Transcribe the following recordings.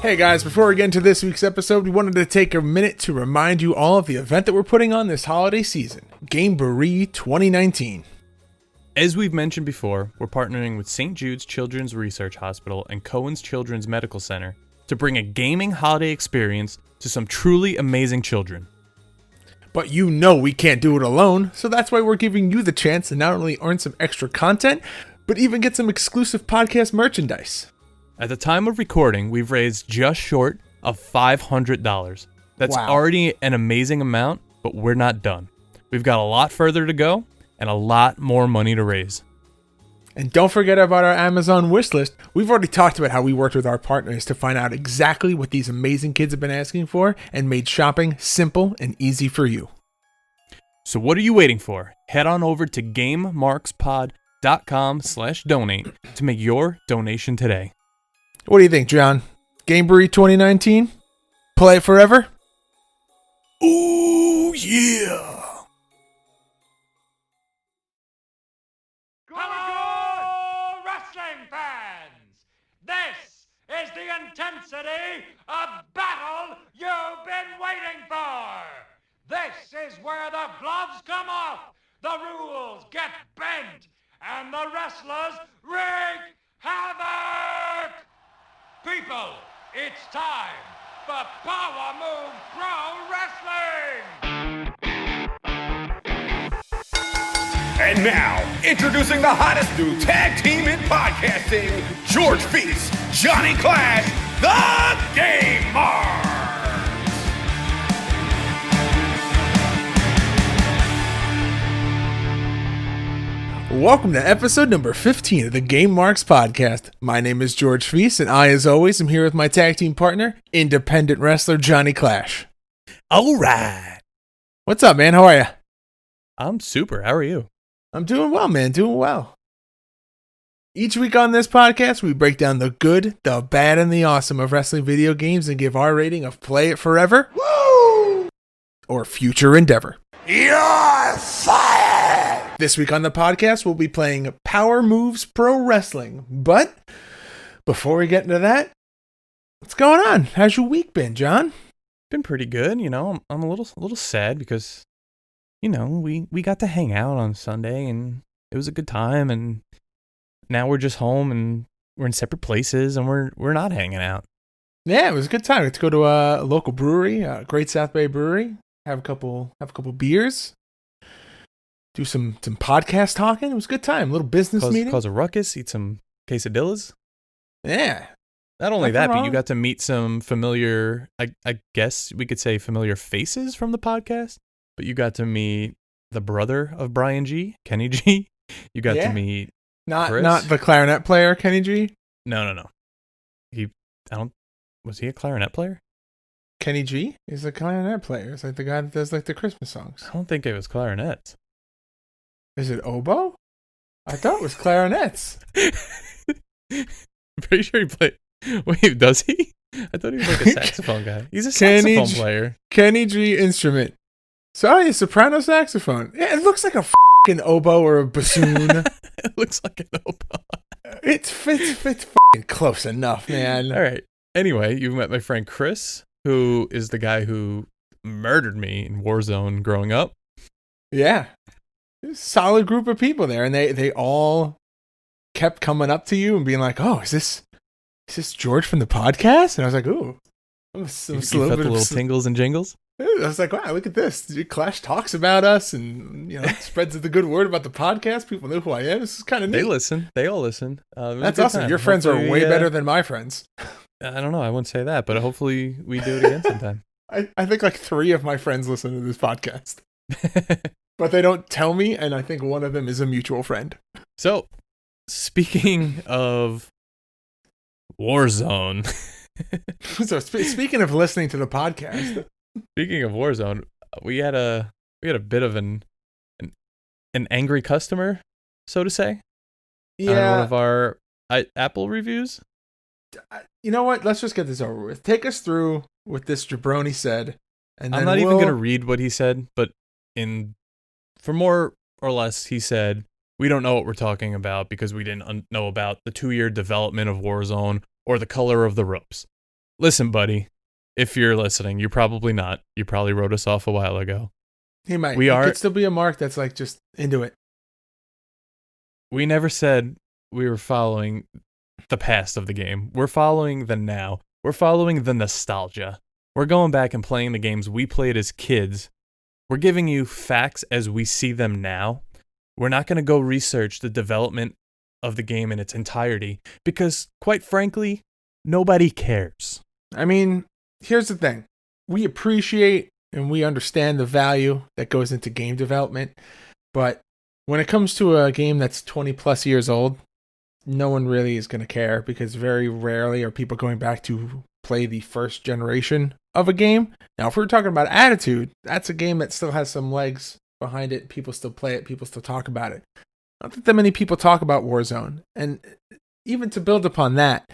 Hey guys, before we get into this week's episode, we wanted to take a minute to remind you all of the event that we're putting on this holiday season, Gameboree 2019. As we've mentioned before, we're partnering with St. Jude's Children's Research Hospital and Cohen's Children's Medical Center to bring a gaming holiday experience to some truly amazing children. But you know we can't do it alone, so that's why we're giving you the chance to not only earn some extra content, but even get some exclusive podcast merchandise. At the time of recording, we've raised just short of $500. That's Wow. already an amazing amount, but we're not done. We've got a lot further to go and a lot more money to raise. And don't forget about our Amazon wish list. We've already talked about how we worked with our partners to find out exactly what these amazing kids have been asking for and made shopping simple and easy for you. So what are you waiting for? Head on over to GameMarksPod.com/donate to make your donation today. What do you think, John? Gameboree 2019? Play it forever? Ooh, yeah! Hello, wrestling fans! This is the intensity of battle you've been waiting for! This is where the gloves come off, the rules get bent, and the wrestlers wreak havoc! People, it's time for Power Move Pro Wrestling! And now, introducing the hottest new tag team in podcasting, George Feast, Johnny Clash, the Game Marks. Welcome to episode number 15 of the Game Marks podcast. My name is George Feast, and I, as always, am here with my tag team partner, independent wrestler Johnny Clash. All right. What's up, man? How are you? I'm super. How are you? I'm doing well, man. Doing well. Each week on this podcast, we break down the good, the bad, and the awesome of wrestling video games and give our rating of Play It Forever or Future Endeavor. You're fired! This week on the podcast, we'll be playing Power Moves Pro Wrestling. But before we get into that, what's going on? How's your week been, John? Been pretty good. You know, I'm a little sad because, you know, we got to hang out on Sunday and it was a good time, and now we're just home and we're in separate places and we're not hanging out. Yeah, it was a good time. Let's go to a local brewery, Great South Bay Brewery. Have a couple beers. Do some podcast talking. It was a good time. A little business meeting. Cause a ruckus, eat some quesadillas. Yeah. Not only Nothing that, but wrong. you got to meet some familiar, I guess we could say familiar faces from the podcast. But you got to meet the brother of Brian G, Kenny G. You got to meet Chris. Not the clarinet player, Kenny G. No. Was he a clarinet player? Kenny G is a clarinet player. It's like the guy that does like the Christmas songs. I don't think it was clarinets. Is it oboe? I thought it was clarinets. Pretty sure he played. Wait, does he? I thought he was like a saxophone guy. He's a Kenny saxophone G- player. Kenny G instrument. Sorry, a soprano saxophone. Yeah, it looks like a fucking oboe or a bassoon. It looks like an oboe. It's fucking close enough, man. All right. Anyway, you met my friend Chris, who is the guy who murdered me in Warzone growing up. Yeah. There's a solid group of people there, and they all kept coming up to you and being like, "Oh, is this George from the podcast?" And I was like, "Ooh." You felt the little tingles and jingles? I was like, "Wow, look at this. Clash talks about us and, spreads the good word about the podcast. People know who I am. This is kind of neat." They listen. They all listen. That's awesome. Your friends are way better than my friends. I don't know. I wouldn't say that, but hopefully we do it again sometime. I think like 3 of my friends listen to this podcast. But they don't tell me, and I think one of them is a mutual friend. So, speaking of Warzone. So speaking of listening to the podcast. Speaking of Warzone, we had a bit of an angry customer, so to say. On one of our Apple reviews. You know what? Let's just get this over with. Take us through what this jabroni said. And I'm not even going to read what he said, but for more or less, he said, we don't know what we're talking about because we didn't know about the 2-year development of Warzone or the color of the ropes. Listen, buddy, if you're listening, you're probably not. You probably wrote us off a while ago. He might. We He are- could still be a mark that's like just into it. We never said we were following the past of the game. We're following the now. We're following the nostalgia. We're going back and playing the games we played as kids. We're giving you facts as we see them now. We're not going to go research the development of the game in its entirety because, quite frankly, nobody cares. I mean, here's the thing. We appreciate and we understand the value that goes into game development, but when it comes to a game that's 20 plus years old, no one really is going to care because very rarely are people going back to play the first generation of a game. Now, if we're talking about Attitude, that's a game that still has some legs behind it. People still play it. People still talk about it. Not that many people talk about Warzone. And even to build upon that,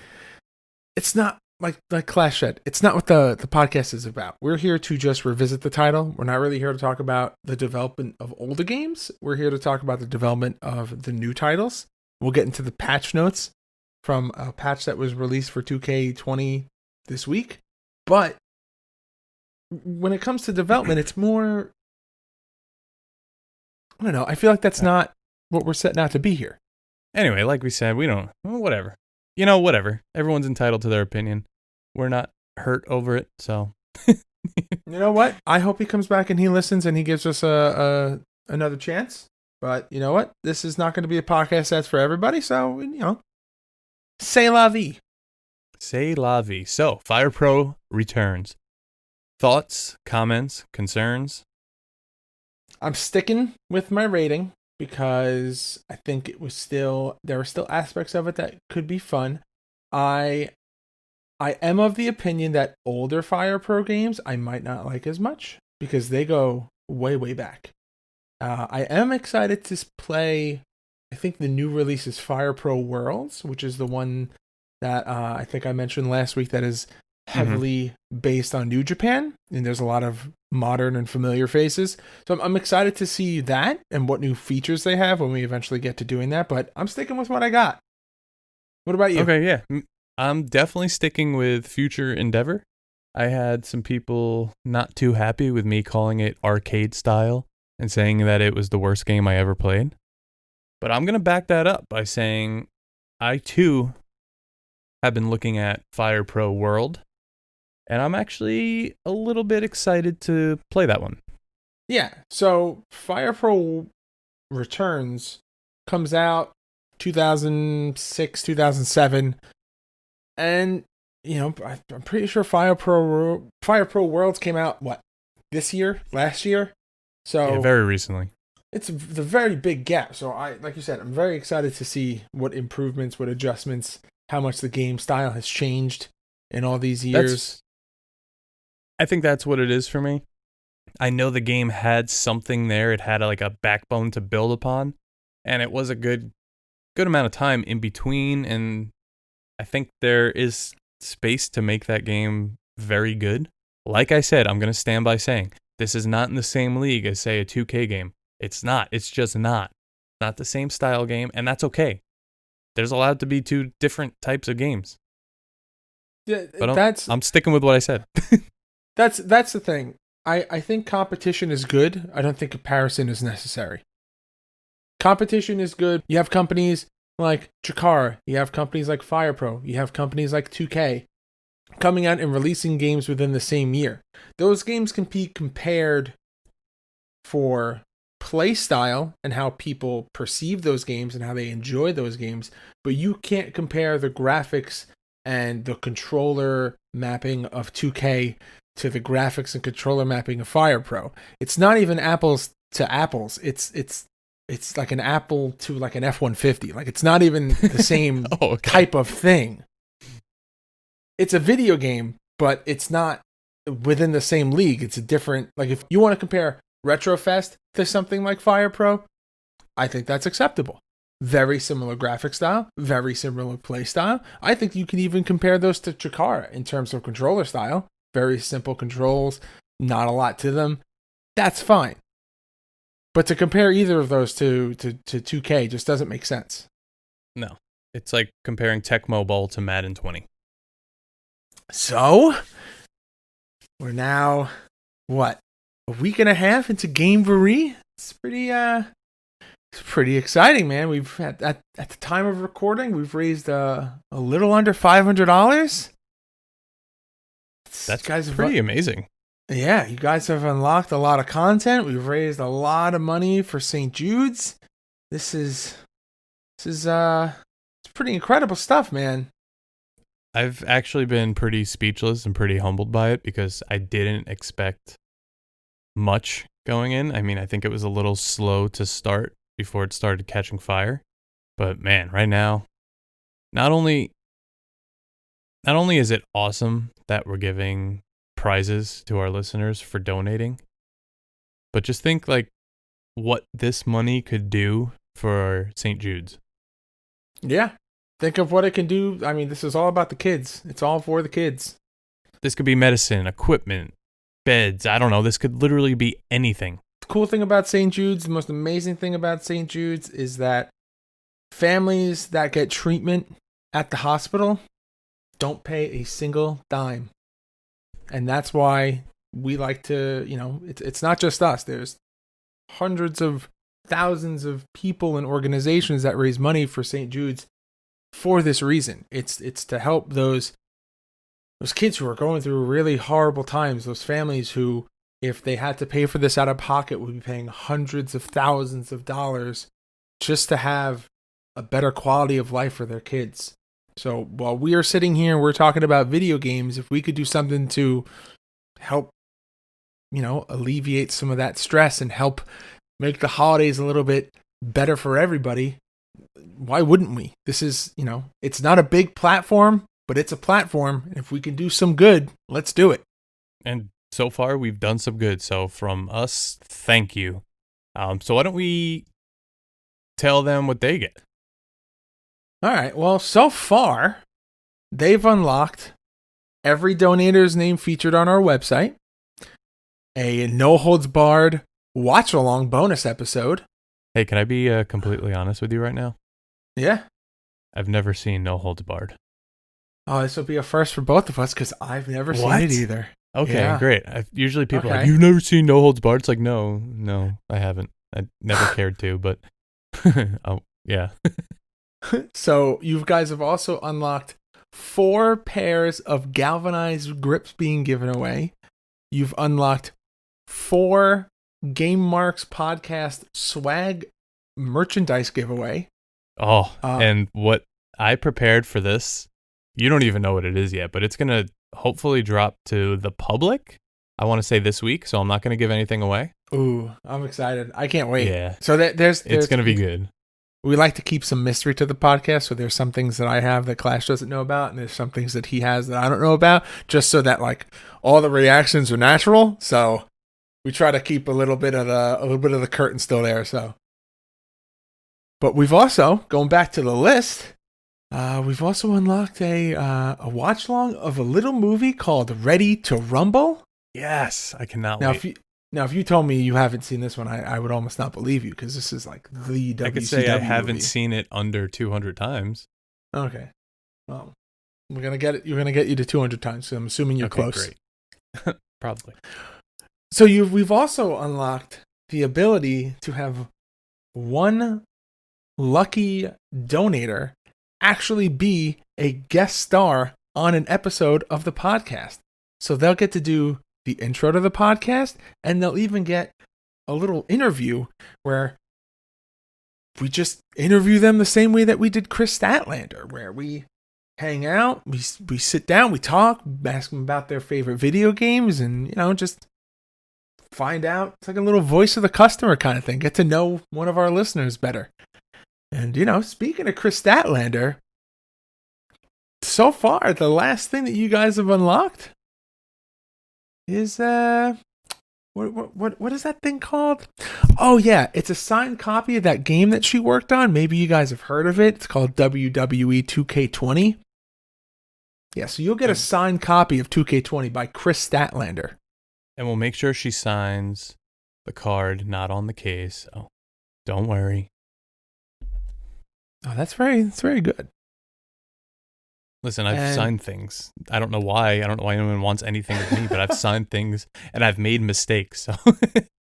it's not like Clash said, it's not what the podcast is about. We're here to just revisit the title. We're not really here to talk about the development of older games. We're here to talk about the development of the new titles. We'll get into the patch notes from a patch that was released for 2K20 this week. But when it comes to development, it's more, I don't know. I feel like that's not what we're setting out to be here. Anyway, like we said, we don't, whatever. You know, whatever. Everyone's entitled to their opinion. We're not hurt over it, so. You know what? I hope he comes back and he listens and he gives us another chance. But you know what? This is not going to be a podcast that's for everybody. So, you know, c'est la vie. C'est la vie. So, Fire Pro returns. Thoughts, comments, concerns? I'm sticking with my rating because I think there were still aspects of it that could be fun. I am of the opinion that older Fire Pro games I might not like as much because they go way, way back. I am excited to play, I think the new release is Fire Pro Worlds, which is the one that I think I mentioned last week that is heavily based on New Japan, and there's a lot of modern and familiar faces. So I'm excited to see that and what new features they have when we eventually get to doing that, but I'm sticking with what I got. What about you? Okay, yeah. I'm definitely sticking with Future Endeavor. I had some people not too happy with me calling it arcade style and saying that it was the worst game I ever played. But I'm going to back that up by saying I, too, have been looking at Fire Pro World, and I'm actually a little bit excited to play that one. Yeah, so Fire Pro Returns comes out 2006, 2007, and, you know, I'm pretty sure Fire Pro Worlds came out, this year? Last year? So Yeah, very recently. It's the very big gap. So like you said, I'm very excited to see what improvements, what adjustments, how much the game style has changed in all these years. I think that's what it is for me. I know the game had something there. It had like a backbone to build upon, and it was a good amount of time in between, and I think there is space to make that game very good. Like I said, I'm going to stand by saying this is not in the same league as, say, a 2K game. It's not. It's just not. Not the same style game, and that's okay. There's allowed to be two different types of games. Yeah, But I'm sticking with what I said. That's the thing. I think competition is good. I don't think comparison is necessary. Competition is good. You have companies like Chikara. You have companies like Fire Pro. You have companies like 2K coming out and releasing games within the same year. Those games can be compared for play style and how people perceive those games and how they enjoy those games, but you can't compare the graphics and the controller mapping of 2K to the graphics and controller mapping of Fire Pro. It's not even apples to apples. It's like an Apple to like an F-150. Like, it's not even the same type of thing. It's a video game, but it's not within the same league. It's a different, like, if you want to compare Retrofest to something like Fire Pro, I think that's acceptable. Very similar graphic style, very similar play style. I think you can even compare those to Chikara in terms of controller style. Very simple controls, not a lot to them. That's fine. But to compare either of those to 2K just doesn't make sense. No. It's like comparing Tecmo Bowl to Madden 20. So, we're now, what, a week and a half into Gamevery? It's pretty exciting, man. We've at the time of recording, we've raised a little under $500. That's pretty amazing. Yeah, you guys have unlocked a lot of content. We've raised a lot of money for St. Jude's. This is it's pretty incredible stuff, man. I've actually been pretty speechless and pretty humbled by it because I didn't expect much going in. I mean, I think it was a little slow to start before it started catching fire. But man, right now, not only is it awesome that we're giving prizes to our listeners for donating, but just think like what this money could do for St. Jude's. Yeah. Think of what it can do. I mean, this is all about the kids. It's all for the kids. This could be medicine, equipment, beds. I don't know. This could literally be anything. The cool thing about St. Jude's, the most amazing thing about St. Jude's is that families that get treatment at the hospital don't pay a single dime. And that's why we like to, it's not just us. There's hundreds of thousands of people and organizations that raise money for St. Jude's for this reason. It's to help those kids who are going through really horrible times, those families who, if they had to pay for this out of pocket, would be paying hundreds of thousands of dollars just to have a better quality of life for their kids. So while we are sitting here and we're talking about video games, if we could do something to help, alleviate some of that stress and help make the holidays a little bit better for everybody, why wouldn't we? This is, it's not a big platform, but it's a platform. And if we can do some good, let's do it. And so far, we've done some good. So from us, thank you. So why don't we tell them what they get? All right. Well, so far, they've unlocked every donator's name featured on our website, a No Holds Barred watch-along bonus episode. Hey, can I be completely honest with you right now? Yeah. I've never seen No Holds Barred. Oh, this will be a first for both of us because I've never seen it either. Okay, yeah. Great. Usually people are like, you've never seen No Holds Barred? It's like, no, I haven't. I never cared to, but oh, yeah. So you guys have also unlocked 4 pairs of galvanized grips being given away. You've unlocked 4 Game Marks podcast swag merchandise giveaway. Oh, and what I prepared for this, you don't even know what it is yet, but it's going to hopefully drop to the public. I want to say this week, so I'm not going to give anything away. Ooh, I'm excited. I can't wait. Yeah. So there's it's going to be good. We like to keep some mystery to the podcast, so there's some things that I have that Clash doesn't know about, and there's some things that he has that I don't know about, just so that like all the reactions are natural. So we try to keep a little bit of the curtain still there. So, but we've also, going back to the list, we've also unlocked a watch long of a little movie called Ready to Rumble. Yes, I cannot wait. If you told me you haven't seen this one, I would almost not believe you because this is like the WCW I could say I haven't movie. seen it under 200 times. Okay. Well, we're gonna get it. You're gonna get you to 200 times. So I'm assuming you're close. Great. Probably. So we've also unlocked the ability to have one lucky donator actually be a guest star on an episode of the podcast. So they'll get to do the intro to the podcast, and they'll even get a little interview where we just interview them the same way that we did Chris Statlander, where we hang out, we sit down, we talk, ask them about their favorite video games, and just find out. It's like a little voice of the customer kind of thing. Get to know one of our listeners better. And speaking of Chris Statlander, so far the last thing that you guys have unlocked is what is that thing called? Oh yeah, it's a signed copy of that game that she worked on. Maybe you guys have heard of it. It's called WWE 2K20. Yeah, so you'll get a signed copy of 2K20 by Chris Statlander. And we'll make sure she signs the card, not on the case. Oh, don't worry. Oh, that's very good. Listen, I've And- signed things. I don't know why. I don't know why anyone wants anything with me, but I've signed things and I've made mistakes. So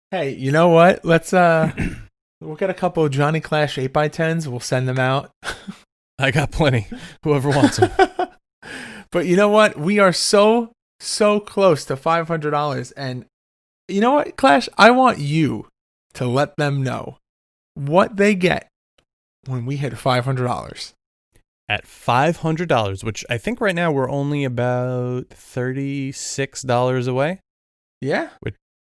Hey, you know what? Let's we'll get a couple of Johnny Clash 8x10s. We'll send them out. I got plenty. Whoever wants them. But you know what? We are so close to $500. And you know what, Clash? I want you to let them know what they get when we hit $500. At $500, which I think right now we're only about $36 away. Yeah.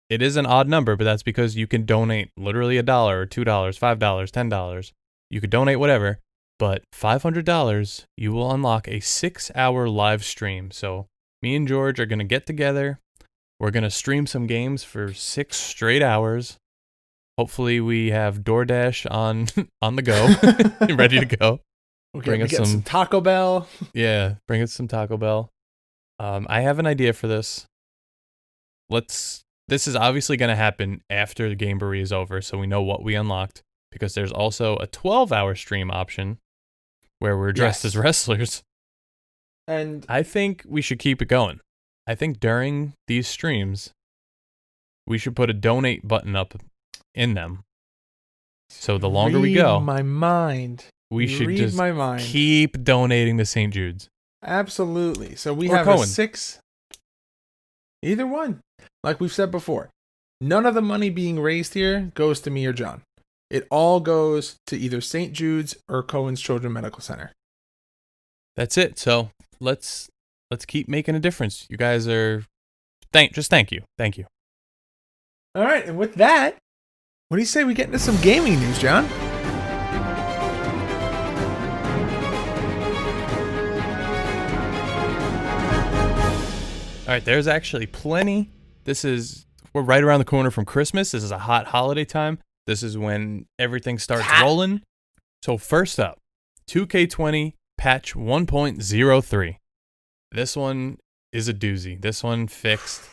It is an odd number, but that's because you can donate literally $1 or $2, $5, $10. You could donate whatever, but $500, you will unlock a 6-hour live stream. So me and George are going to get together. We're going to stream some games for 6 straight hours. Hopefully we have DoorDash on the go, ready to go. Okay, Bring we us get some some- Taco Bell. Yeah, bring us some Taco Bell. I have an idea for this. This is obviously going to happen after the Gameboree is over, so we know what we unlocked, because there's also a 12-hour stream option where we're dressed Yes. as wrestlers. And I think we should keep it going. I think during these streams, we should put a donate button up in them. So the longer we read go, my mind. we should read just my mind. keep donating to St. Jude's. Absolutely. So we Or have Cohen. a 6. Either one. Like we've said before, none of the money being raised here goes to me or John. It all goes to either St. Jude's or Cohen's Children's Medical Center. That's it. So let's keep making a difference. You guys are thank you. Thank you. All right, and with that, what do you say we get into some gaming news, John? All right, there's actually plenty. We're right around the corner from Christmas. This is a hot holiday time. This is when everything starts rolling. So first up, 2K20 patch 1.03. This one is a doozy. This one fixed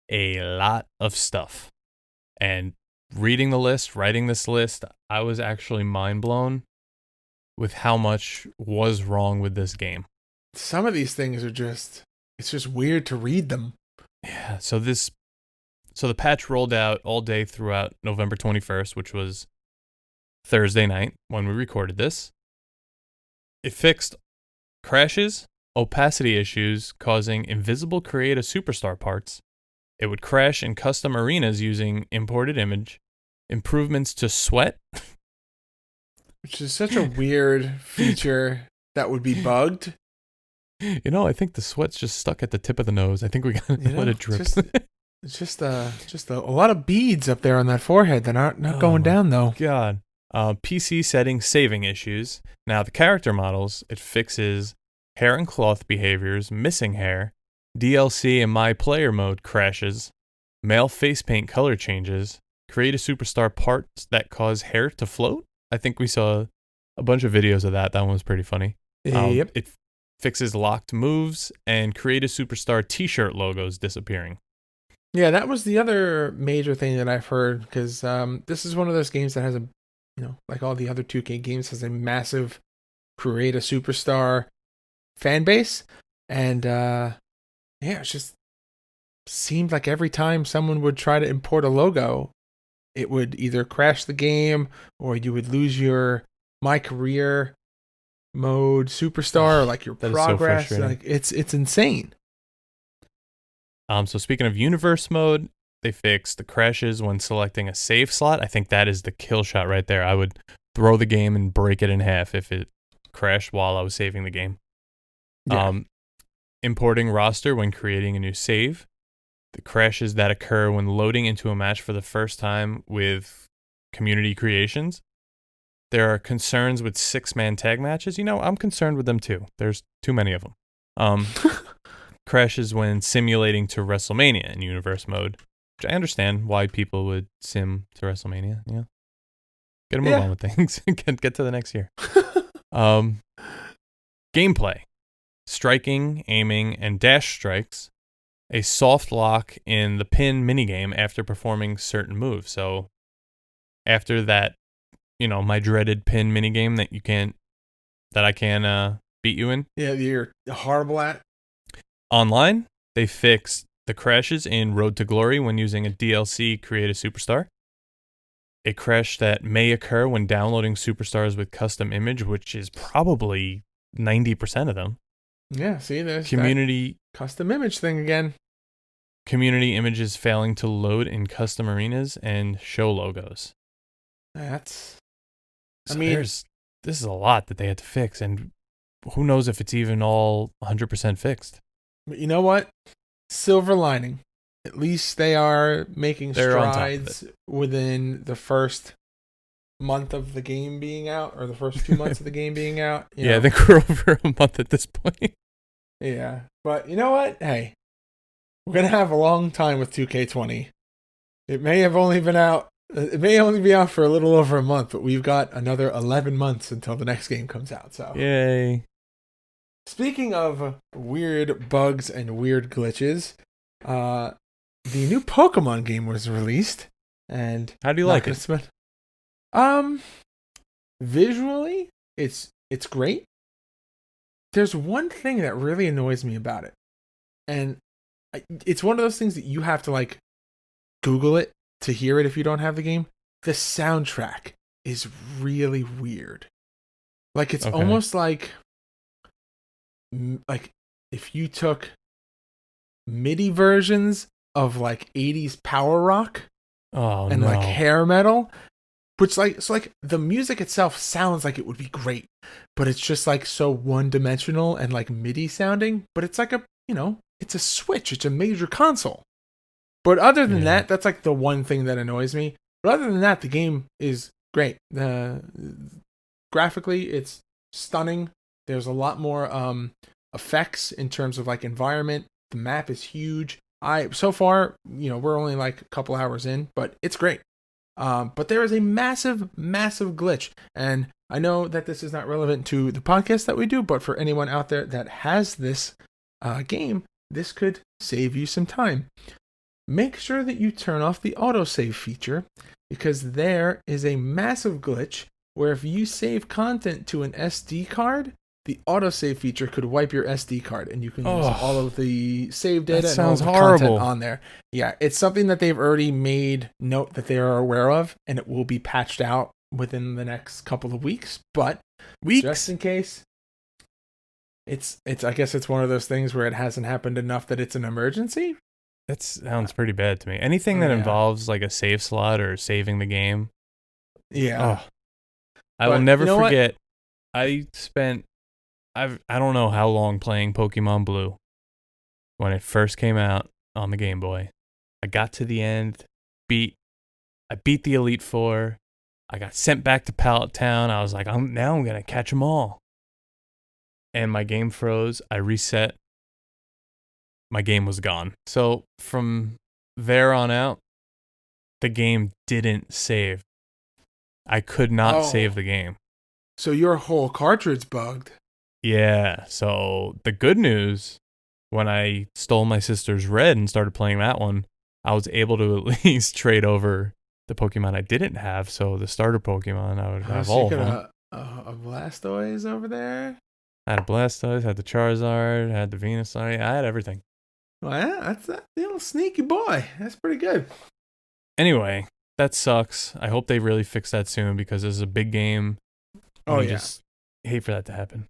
a lot of stuff. And reading the list, writing this list, I was actually mind blown with how much was wrong with this game. Some of these things are it's just weird to read them. Yeah, so the patch rolled out all day throughout November 21st, which was Thursday night when we recorded this. It fixed crashes, opacity issues causing invisible Create a Superstar parts. It would crash in custom arenas using imported image, improvements to sweat. Which is such a weird feature that would be bugged. You know, I think the sweat's just stuck at the tip of the nose. I think we gotta You know, let it drip. It's just a lot of beads up there on that forehead that aren't not Oh going my down though. God. PC settings saving issues. Now, the character models, it fixes hair and cloth behaviors, missing hair, DLC and my player mode crashes, male face paint color changes, create a superstar parts that cause hair to float. I think we saw a bunch of videos of that. That one was pretty funny. Yep. It fixes locked moves and create a superstar t-shirt logos disappearing. Yeah, that was the other major thing that I've heard, because this is one of those games that has like all the other 2K games, has a massive Create a Superstar fan base. And it just seemed like every time someone would try to import a logo, it would either crash the game or you would lose your My Career mode superstar or like your That is so progress. frustrating. Like it's insane. So speaking of universe mode, they fixed the crashes when selecting a save slot. I think that is the kill shot right there. I would throw the game and break it in half if it crashed while I was saving the game. Yeah. Importing roster when creating a new save. The crashes that occur when loading into a match for the first time with community creations. There are concerns with 6-man tag matches. You know, I'm concerned with them too. There's too many of them. Crashes when simulating to WrestleMania in universe mode, which I understand why people would sim to WrestleMania. Yeah, get a move on with things. get to the next year. Gameplay: striking, aiming, and dash strikes. A soft lock in the pin minigame after performing certain moves. So after that, my dreaded pin minigame that I can beat you in. Yeah, you're horrible at. Online, they fixed the crashes in Road to Glory when using a DLC Create a Superstar. A crash that may occur when downloading superstars with custom image, which is probably 90% of them. Yeah, see, there's Community that custom image thing again. Community images failing to load in custom arenas and show logos. That's. So I mean, this is a lot that they had to fix, and who knows if it's even all 100% fixed. but you know what? Silver lining. At least they are making They're on top of strides within the first month of the game being out, or the first 2 months of the game being out. You Yeah, know? I think we're over a month at this point. Yeah, but you know what? Hey, we're gonna have a long time with 2K20. It may have only been out. It may only be out for a little over a month, but we've got another 11 months until the next game comes out. So, Yay. speaking of weird bugs and weird glitches, the new Pokemon game was released, and How do you not like gonna it? spend- visually, it's great. There's one thing that really annoys me about it, and it's one of those things that you have to like Google it to hear it if you don't have the game. The soundtrack is really weird. Like it's Okay. almost like if you took MIDI versions of like 80s power rock Oh, and no. like hair metal, which like the music itself sounds like it would be great, but it's just like so one-dimensional and like MIDI sounding. But it's like it's a Switch, it's a major console. But other than Yeah. that's like the one thing that annoys me. But other than that, the game is great. Graphically, it's stunning. There's a lot more effects in terms of like environment. The map is huge. So far, we're only like a couple hours in, but it's great. But there is a massive, massive glitch. And I know that this is not relevant to the podcast that we do, but for anyone out there that has this game, this could save you some time. Make sure that you turn off the autosave feature, because there is a massive glitch where if you save content to an SD card, the autosave feature could wipe your SD card, and you can lose all of the save data That and all of sounds the horrible. content on there. Yeah, it's something that they've already made note that they are aware of, and it will be patched out within the next couple of weeks. But just in case, it's I guess it's one of those things where it hasn't happened enough that it's an emergency. That sounds pretty bad to me. Anything that Yeah. involves like a save slot or saving the game. Yeah. Oh, I will But never you know what? forget. I don't know how long playing Pokemon Blue when it first came out on the Game Boy. I got to the end, I beat the Elite Four. I got sent back to Pallet Town. I was like, I'm gonna catch them all. And my game froze. I reset. My game was gone. So from there on out, the game didn't save. I could not save the game. So your whole cartridge bugged. Yeah. So the good news, when I stole my sister's Red and started playing that one, I was able to at least trade over the Pokemon I didn't have. So the starter Pokemon, I would have So all you of got them. a Blastoise over there. I had a Blastoise, had the Charizard, had the Venusaur. I had everything. Well, yeah, that's that little sneaky boy. That's pretty good. Anyway, that sucks. I hope they really fix that soon because this is a big game. Oh, I yeah. just hate for that to happen.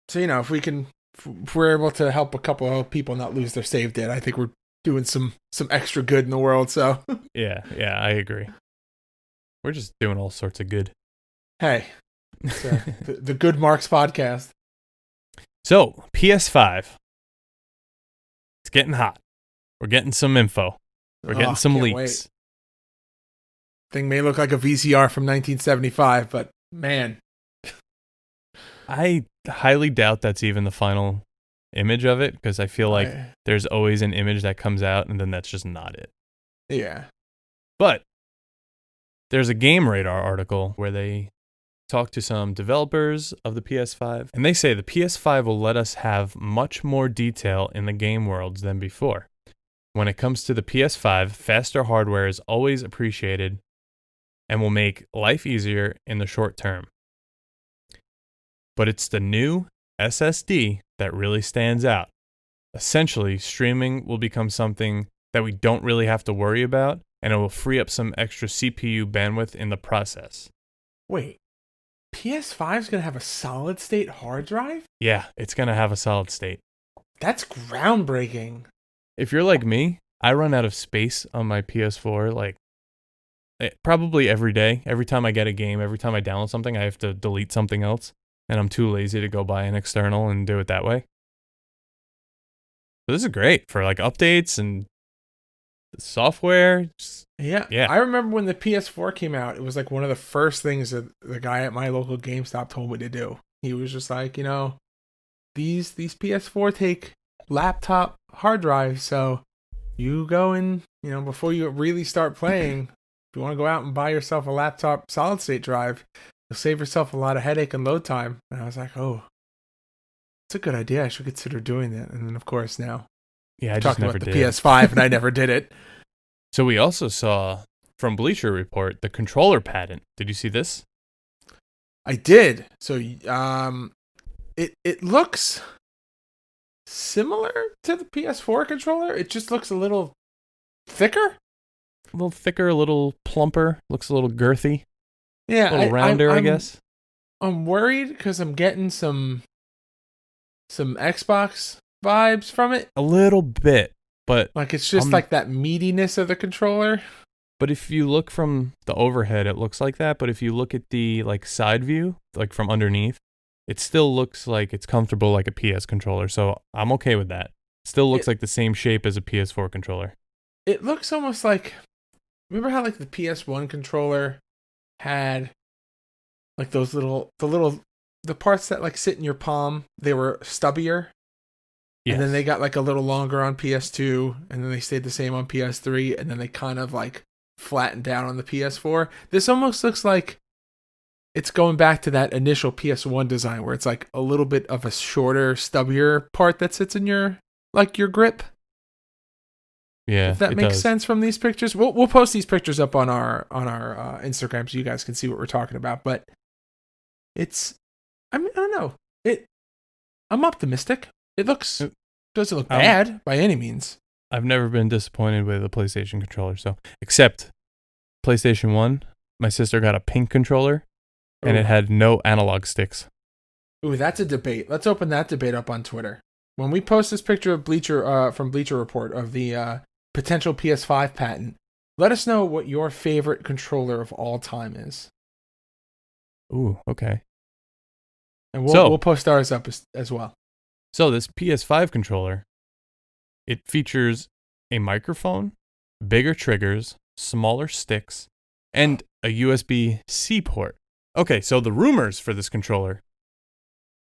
So, if we're able to help a couple of people not lose their save data, I think we're doing some extra good in the world. So, Yeah, I agree. We're just doing all sorts of good. hey, it's, the Good Marks podcast. So, PS5. It's getting hot. We're getting some info. We're getting some can't leaks. wait. Thing may look like a VCR from 1975, but man, I highly doubt that's even the final image of it because I feel like there's always an image that comes out and then that's just not it. yeah. But there's a Game Radar article where they talk to some developers of the PS5, and they say the PS5 will let us have much more detail in the game worlds than before. When it comes to the PS5, faster hardware is always appreciated and will make life easier in the short term. But it's the new SSD that really stands out. Essentially, streaming will become something that we don't really have to worry about, and it will free up some extra CPU bandwidth in the process. Wait, PS5 is going to have a solid state hard drive? Yeah, it's going to have a solid state. That's groundbreaking. If you're like me, I run out of space on my PS4 like probably every day. Every time I get a game, every time I download something, I have to delete something else, and I'm too lazy to go buy an external and do it that way. So this is great for like updates and software. Yeah. I remember when the PS4 came out, it was like one of the first things that the guy at my local GameStop told me to do. He was just like, these PS4 take laptop hard drives, so you go and, before you really start playing, if you want to go out and buy yourself a laptop solid state drive, you'll save yourself a lot of headache and load time. And I was like, oh, it's a good idea. I should consider doing that. And then, of course, now I just talking never about the did. PS5, and I never did it. So we also saw from Bleacher Report the controller patent. Did you see this? I did. So, it looks similar to the PS4 controller. It just looks a little thicker. A little thicker, a little plumper. Looks a little girthy. Yeah, a little rounder, I guess. I'm worried because I'm getting some Xbox vibes from it. A little bit, but like it's just like that meatiness of the controller. But if you look from the overhead, it looks like that. But if you look at the like side view, like from underneath, it still looks like it's comfortable like a PS controller. So I'm okay with that. Still looks like the same shape as a PS4 controller. It looks almost like, remember how like the PS1 controller had like those the parts that like sit in your palm, they were stubbier. Yes. And then they got like a little longer on PS2, and then they stayed the same on PS3, and then they kind of like flattened down on the PS4. This almost looks like it's going back to that initial PS1 design where it's like a little bit of a shorter, stubbier part that sits in your grip. Yeah, if that makes sense from these pictures. We'll post these pictures up on our Instagram so you guys can see what we're talking about. But it's, I don't know. I'm optimistic. It doesn't look bad by any means. I've never been disappointed with a PlayStation controller. So except PlayStation 1, my sister got a pink controller, and it had no analog sticks. Ooh, that's a debate. Let's open that debate up on Twitter. When we post this picture of from Bleacher Report of the potential PS5 patent, let us know what your favorite controller of all time is. Ooh, okay. And we'll post ours up as well. So this PS5 controller, it features a microphone, bigger triggers, smaller sticks, and a USB-C port. Okay, so the rumors for this controller: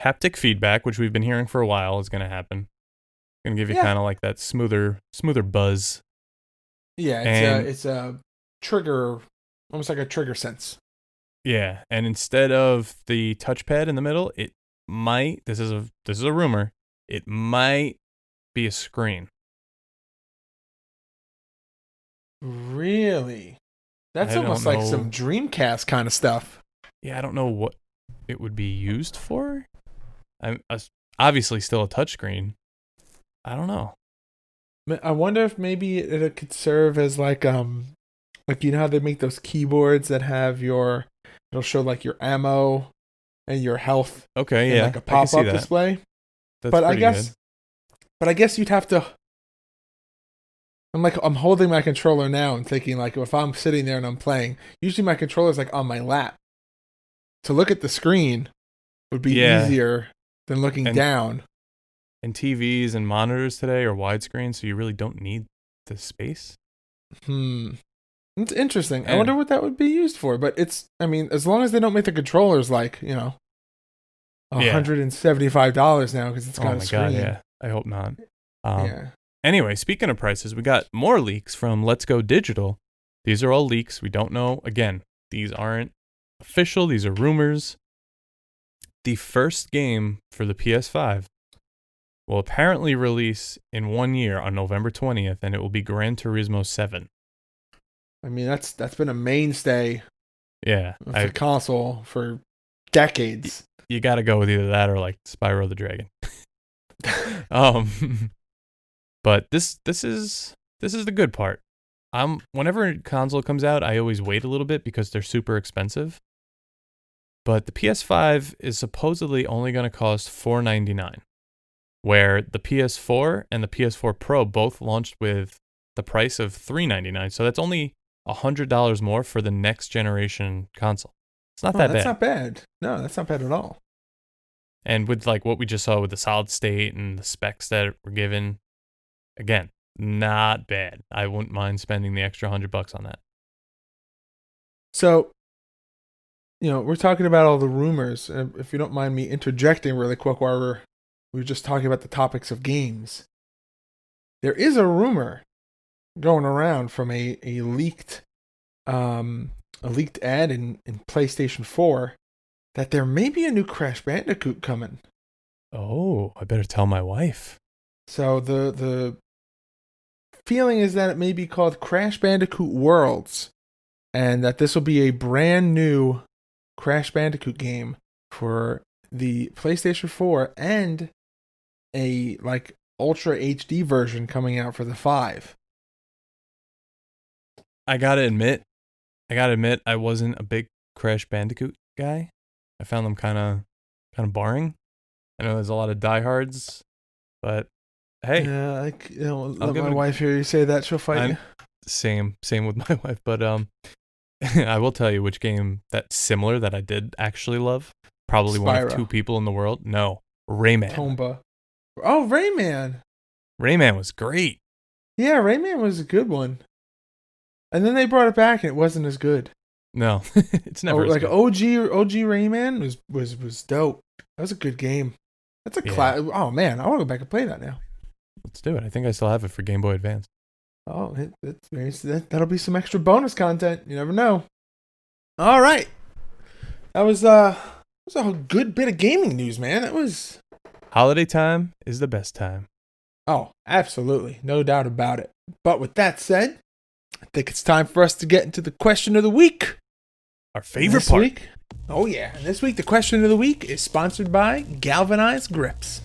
haptic feedback, which we've been hearing for a while, is going to happen. Going to give you kind of like that smoother buzz. Yeah, it's a trigger, almost like a trigger sense. Yeah, and instead of the touchpad in the middle, it might. This is a rumor. It might be a screen. Really? That's almost like some Dreamcast kind of stuff. Yeah, I don't know what it would be used for. I'm obviously still a touchscreen. I don't know. I wonder if maybe it could serve as like you know how they make those keyboards that have it'll show like your ammo and your health. Okay, yeah, like a pop-up display. That's but I guess you'd have to. I'm holding my controller now and thinking like if I'm sitting there and I'm playing, usually my controller's like on my lap. To look at the screen would be easier than looking down. And TVs and monitors today are widescreen, so you really don't need the space. It's interesting. I wonder what that would be used for. But as long as they don't make the controllers like, $175 now because it's got a screen. God, yeah. I hope not. Anyway, speaking of prices, we got more leaks from Let's Go Digital. These are all leaks. We don't know. Again, these aren't official. These are rumors. The first game for the PS5 will apparently release in 1 year on November 20th, and it will be Gran Turismo 7. I mean, that's been a mainstay of the console for decades. You got to go with either that or like Spyro the Dragon. But this is the good part. Whenever a console comes out, I always wait a little bit because they're super expensive. But the PS5 is supposedly only going to cost $499, where the PS4 and the PS4 Pro both launched with the price of $399. So that's only $100 more for the next generation console. It's not that bad. That's not bad. No, that's not bad at all. And with like what we just saw with the solid state and the specs that were given, again, not bad. I wouldn't mind spending the extra $100 on that. So, we're talking about all the rumors. If you don't mind me interjecting really quick while we were just talking about the topics of games. There is a rumor going around from a leaked ad in PlayStation 4 that there may be a new Crash Bandicoot coming. Oh, I better tell my wife. So the feeling is that it may be called Crash Bandicoot Worlds, and that this will be a brand new Crash Bandicoot game for the PlayStation 4 and a like Ultra HD version coming out for the 5. I gotta admit, I wasn't a big Crash Bandicoot guy. I found them kind of boring. I know there's a lot of diehards, but hey, yeah, let my wife hear you say that, she'll fight you. Same with my wife, but I will tell you which game that's similar that I did actually love. Probably Spyro. One of 2 people in the world. No, Rayman. Tomba. Oh, Rayman. Rayman was great. Yeah, Rayman was a good one. And then they brought it back and it wasn't as good. No, it's never as like good. OG Rayman was dope. That was a good game. That's a class. Oh man, I want to go back and play that now. Let's do it. I think I still have it for Game Boy Advance. Oh, that'll be some extra bonus content. You never know. All right, that was a good bit of gaming news, man. That was holiday time is the best time. Oh, absolutely, no doubt about it. But with that said, I think it's time for us to get into the question of the week. Our favorite part. Week, oh yeah, and this week the question of the week is sponsored by Galvanized Grips.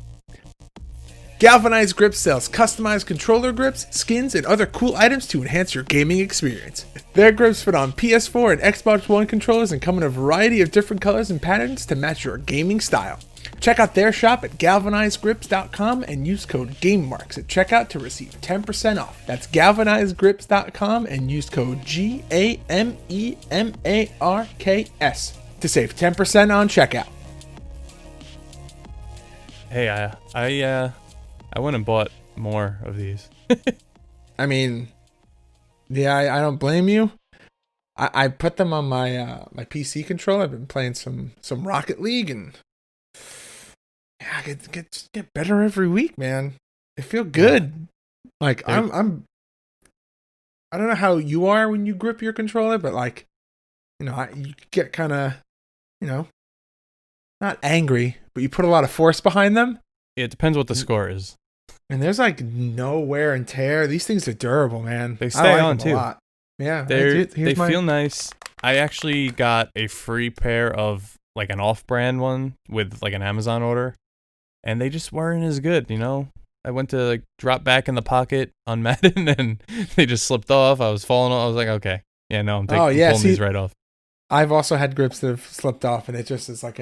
Galvanized Grips sells customized controller grips, skins, and other cool items to enhance your gaming experience. Their grips fit on PS4 and Xbox One controllers and come in a variety of different colors and patterns to match your gaming style. Check out their shop at galvanizedgrips.com and use code GameMarks at checkout to receive 10% off. That's galvanizedgrips.com and use code GAMEMARKS to save 10% on checkout. Hey, I went and bought more of these. I mean, yeah, I don't blame you. I put them on my my PC controller. I've been playing some Rocket League, and yeah, I get better every week, man. I feel good. Like I don't know how you are when you grip your controller, but like, you get kind of, not angry, but you put a lot of force behind them. It depends what the score is. And there's like no wear and tear. These things are durable, man. They stay on them too. A lot. Yeah, they feel nice. I actually got a free pair of like an off-brand one with like an Amazon order, and they just weren't as good. I went to like drop back in the pocket on Madden, and they just slipped off. I was falling off. I was like, okay, yeah, no, I'm pulling these right off. I've also had grips that have slipped off, and it just is like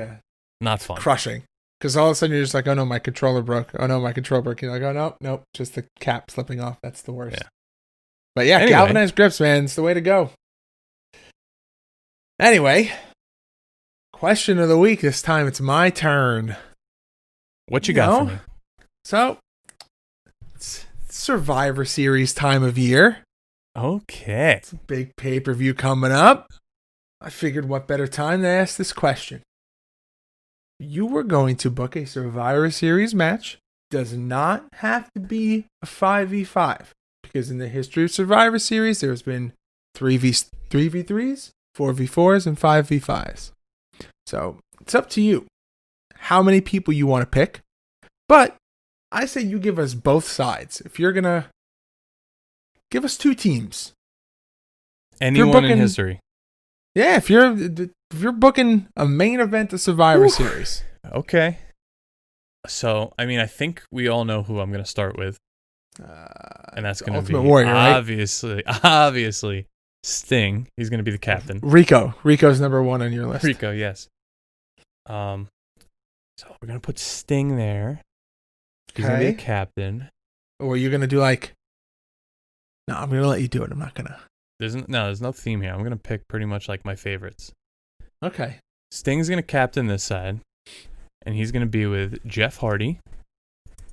not fun, crushing. Because all of a sudden you're just like, oh no, my controller broke. Oh no, my controller broke. You're like, oh nope, just the cap slipping off. That's the worst. Yeah. But yeah, anyway. Galvanized grips, man, it's the way to go. Anyway, question of the week. This time it's my turn. What you got for me? So, it's Survivor Series time of year. Okay. It's a big pay-per-view coming up. I figured what better time to ask this question. You were going to book a Survivor Series match. Does not have to be a 5v5. Because in the history of Survivor Series, there's been 3v3s, 4v4s, and 5v5s. So, it's up to you how many people you want to pick. But, I say you give us both sides. If you're going to give us 2 teams. Anyone in history. Yeah, if you're you're booking a main event of Survivor Series. Okay. So, I mean, I think we all know who I'm going to start with. And that's going to be Ultimate Warrior, right? obviously Sting. He's going to be the captain. Rico's number 1 on your list. Rico, yes. So we're going to put Sting there. He's going to be the captain. Or you're going to do like... No, I'm going to let you do it. I'm not going to... There's no theme here. I'm going to pick pretty much like my favorites. Okay. Sting's going to captain this side. And he's going to be with Jeff Hardy.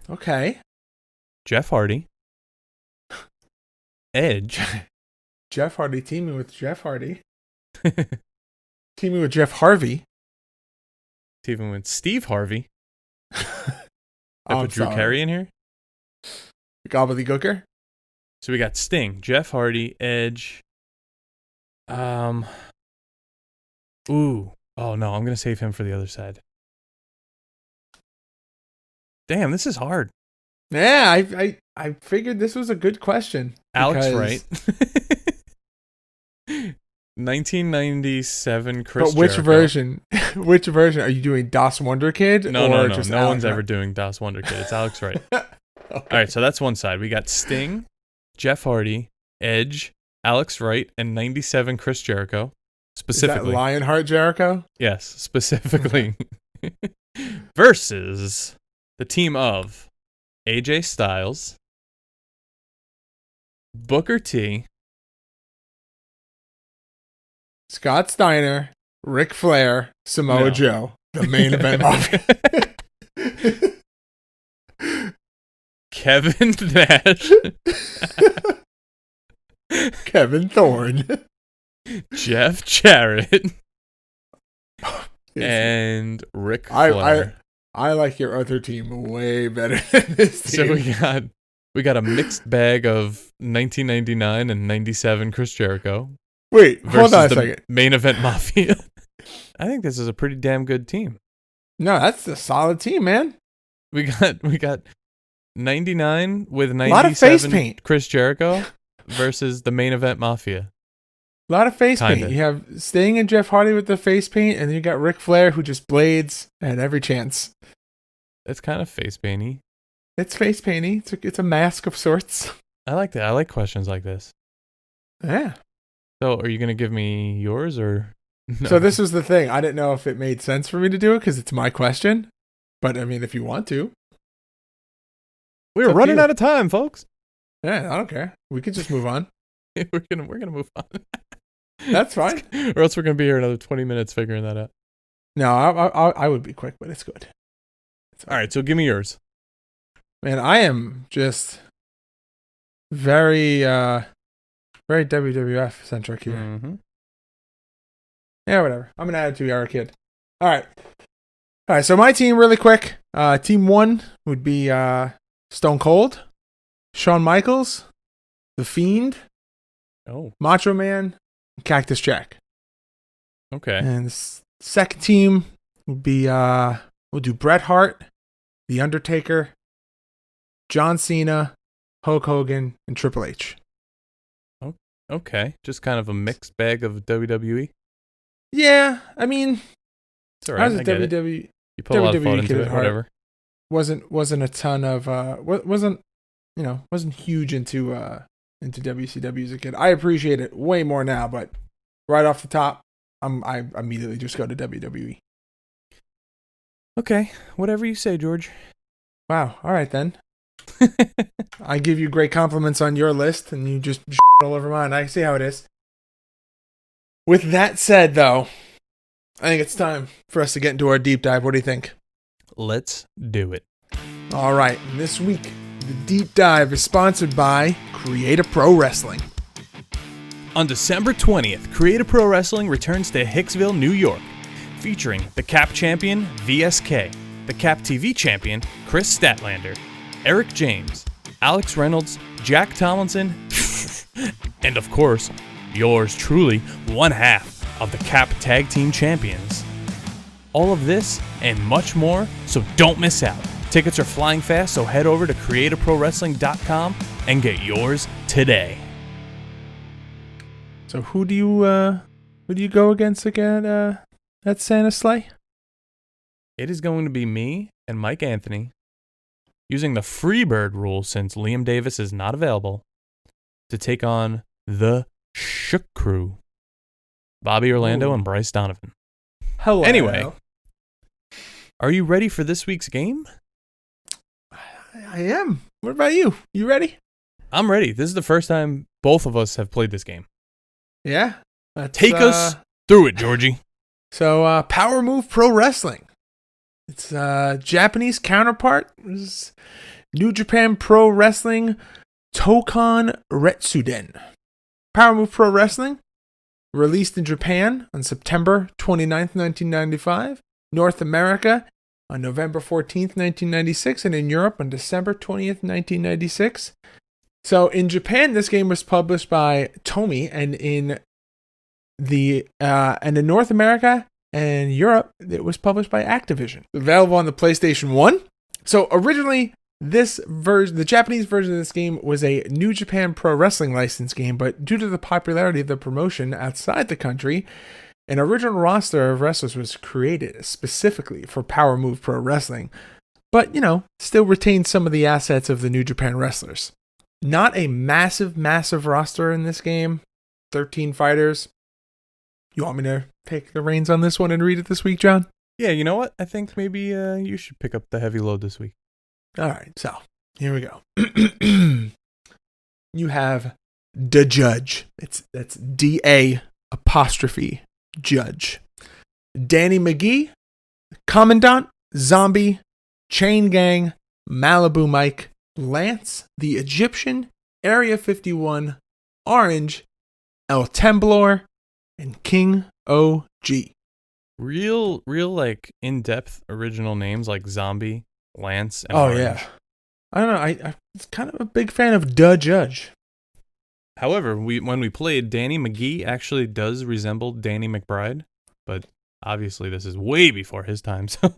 Okay. Jeff Hardy. Edge. Jeff Hardy teaming with Jeff Hardy. Teaming with Jeff Harvey. Teaming with Steve Harvey. I I'm put Drew sorry. Carey in here. Gobbledygooker. So we got Sting, Jeff Hardy, Edge. Oh no, I'm gonna save him for the other side. Damn, this is hard. Yeah, I figured this was a good question. Alex Wright. 1997 Chris But which Jericho. version? Which version? Are you doing Das Wonder Kid? No. Just No Alex one's Wright? ever doing Das Wonder Kid. It's Alex Wright. Okay. All right, so that's one side. We got Sting, Jeff Hardy, Edge, Alex Wright, and 97 Chris Jericho. Specifically. Is that Lionheart Jericho? Yes, specifically. Versus the team of AJ Styles, Booker T, Scott Steiner, Ric Flair, Samoa No. Joe. The main event mafia. Kevin Nash, Kevin Thorne. Jeff Jarrett, and Ric Flair. I like your other team way better than this team. So we got a mixed bag of 1999 and 97 Chris Jericho Wait, versus hold on a the second. main event Mafia. I think this is a pretty damn good team. No, that's a solid team, man. We got 99 with A lot of face 97 paint. Chris Jericho versus the main event Mafia. A lot of face Kinda. paint. You have Sting and Jeff Hardy with the face paint, and then you got Ric Flair who just blades at every chance. It's kind of face painty. It's face painty. It's a mask of sorts. I like that. I like questions like this. Yeah. So, are you gonna give me yours or? No? So this was the thing. I didn't know if it made sense for me to do it because it's my question. But I mean, if you want to, we're it's up to running you. out of time, folks. yeah, I don't care. We could just move on. we're gonna move on. That's fine. Or else we're gonna be here another 20 minutes figuring that out. No, I would be quick, but it's good. All right, so give me yours. Man, I am just very WWF centric here. Mm-hmm. Yeah, whatever. I'm gonna add it to our kid. All right. So my team, really quick. Team 1 would be Stone Cold, Shawn Michaels, The Fiend, Oh, Macho Man, and Cactus Jack. okay. And the second team would be we'll do Bret Hart, The Undertaker, John Cena, Hulk Hogan, and Triple H. Okay, just kind of a mixed bag of WWE. Yeah, I mean, It's all I right. was I a get it. WWE You put a lot of WWE thought kid into at it. heart. Whatever. wasn't a ton of wasn't huge into WCW as a kid. I appreciate it way more now, but right off the top, I immediately just go to WWE. Okay, whatever you say, George. Wow. All right then. I give you great compliments on your list, and you just all over mine. I see how it is. With that said, though, I think it's time for us to get into our deep dive. What do you think? Let's do it. All right. This week, the deep dive is sponsored by Create a Pro Wrestling. On December 20th, Create a Pro Wrestling returns to Hicksville, New York, featuring the Cap Champion, VSK, the Cap TV Champion, Chris Statlander, Eric James, Alex Reynolds, Jack Tomlinson, and of course, yours truly, one half of the Cap Tag Team Champions. All of this and much more, so don't miss out. Tickets are flying fast, so head over to createaprowrestling.com and get yours today. So who do you go against again that Santa sleigh? It is going to be me and Mike Anthony using the Freebird rule since Liam Davis is not available to take on the Shook Crew. Bobby Orlando Ooh. and Bryce Donovan. Hello. Anyway. Are you ready for this week's game? I am. What about you? You ready? I'm ready. This is the first time both of us have played this game. Yeah. Take us through it, Georgie. So, Power Move Pro Wrestling. It's Japanese counterpart is New Japan Pro Wrestling Tokon Retsuden. Power Move Pro Wrestling, released in Japan on September 29th, 1995, North America on November 14th, 1996, and in Europe on December 20th, 1996. So in Japan, this game was published by Tomy, and in North America and Europe, it was published by Activision. Available on the PlayStation 1. So originally, the Japanese version of this game was a New Japan Pro Wrestling license game, but due to the popularity of the promotion outside the country, an original roster of wrestlers was created specifically for Power Move Pro Wrestling, but, still retained some of the assets of the New Japan wrestlers. Not a massive roster in this game. 13 fighters. You want me to take the reins on this one and read it this week, John? Yeah, you know what? I think maybe you should pick up the heavy load this week. All right, so here we go. You have the Judge. That's DA apostrophe Judge. Danny McGee, Commandant, Zombie, Chain Gang, Malibu Mike, Lance, the Egyptian, Area 51, Orange, El Temblor, and King OG. Real like in-depth original names like Zombie, Lance, and Orange. Yeah. I don't know. I'm kind of a big fan of the Judge. However, when we played, Danny McGee actually does resemble Danny McBride, but obviously this is way before his time, so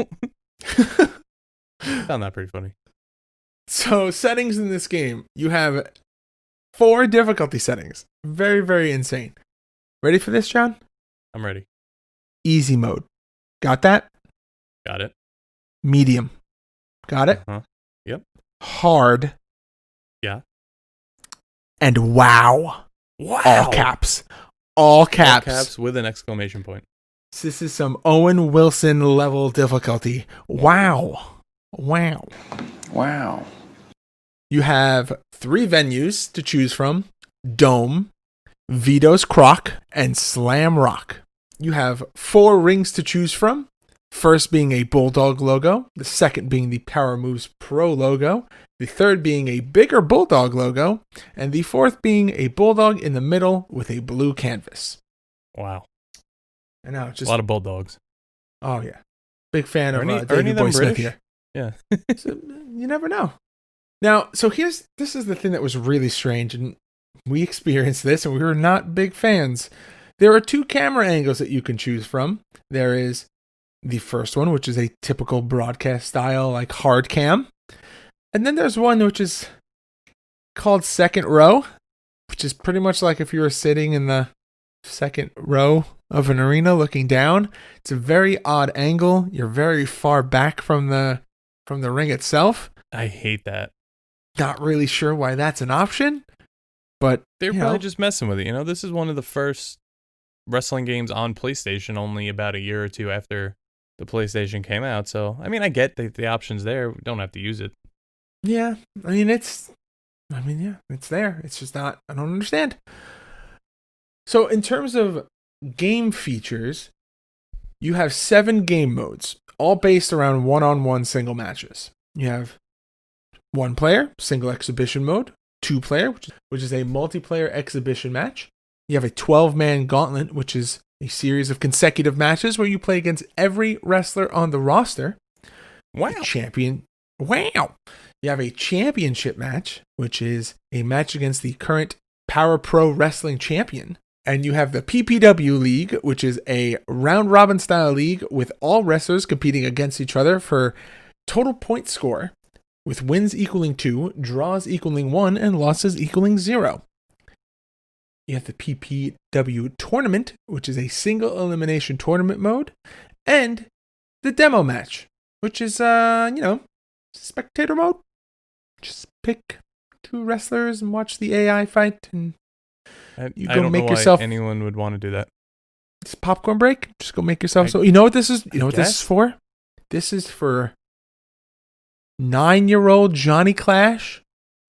I found that pretty funny. So, settings in this game, you have 4 difficulty settings. Very, very insane. Ready for this, John? I'm ready. Easy mode. Got that? Got it. Medium. Got it? Uh-huh. Yep. Hard. Yeah. And wow. Wow. All caps. All caps. All caps with an exclamation point. This is some Owen Wilson level difficulty. Wow. Wow. Wow. You have 3 venues to choose from: Dome, Vito's Croc, and Slam Rock. You have 4 rings to choose from. First being a Bulldog logo, the second being the Power Moves Pro logo, the third being a bigger Bulldog logo, and the fourth being a Bulldog in the middle with a blue canvas. Wow. I know, just a lot of Bulldogs. Oh yeah, big fan of Ernie David Boy them Smith British? here. Yeah. So, you never know. Now, so this is the thing that was really strange, and we experienced this, and we were not big fans. There are 2 camera angles that you can choose from. There is the first one, which is a typical broadcast style, like hard cam. And then there's one which is called second row, which is pretty much like if you were sitting in the second row of an arena looking down. It's a very odd angle. You're very far back from the ring itself. I hate that. Not really sure why that's an option, but They're probably just messing with it. This is one of the first wrestling games on PlayStation, only about a year or 2 after the PlayStation came out. So, I mean, I get the option's there. We don't have to use it. Yeah, it's there. It's just not, I don't understand. So in terms of game features, you have 7 game modes, all based around one-on-one single matches. You have 1 player, single exhibition mode, 2 player, which is a multiplayer exhibition match. You have a 12-man gauntlet, which is a series of consecutive matches where you play against every wrestler on the roster. Wow. Wow. You have a championship match, which is a match against the current Power Pro Wrestling champion. And you have the PPW League, which is a round-robin style league with all wrestlers competing against each other for total point score, with wins equaling 2, draws equaling 1, and losses equaling 0. You have the PPW Tournament, which is a single elimination tournament mode, and the demo match, which is, spectator mode. Just pick 2 wrestlers and watch the AI fight, and you I go don't make know why yourself. anyone would want to do that. It's popcorn break. Just go make yourself. So you know what this is? You know what this is guess. for? This is for 9-year-old Johnny Clash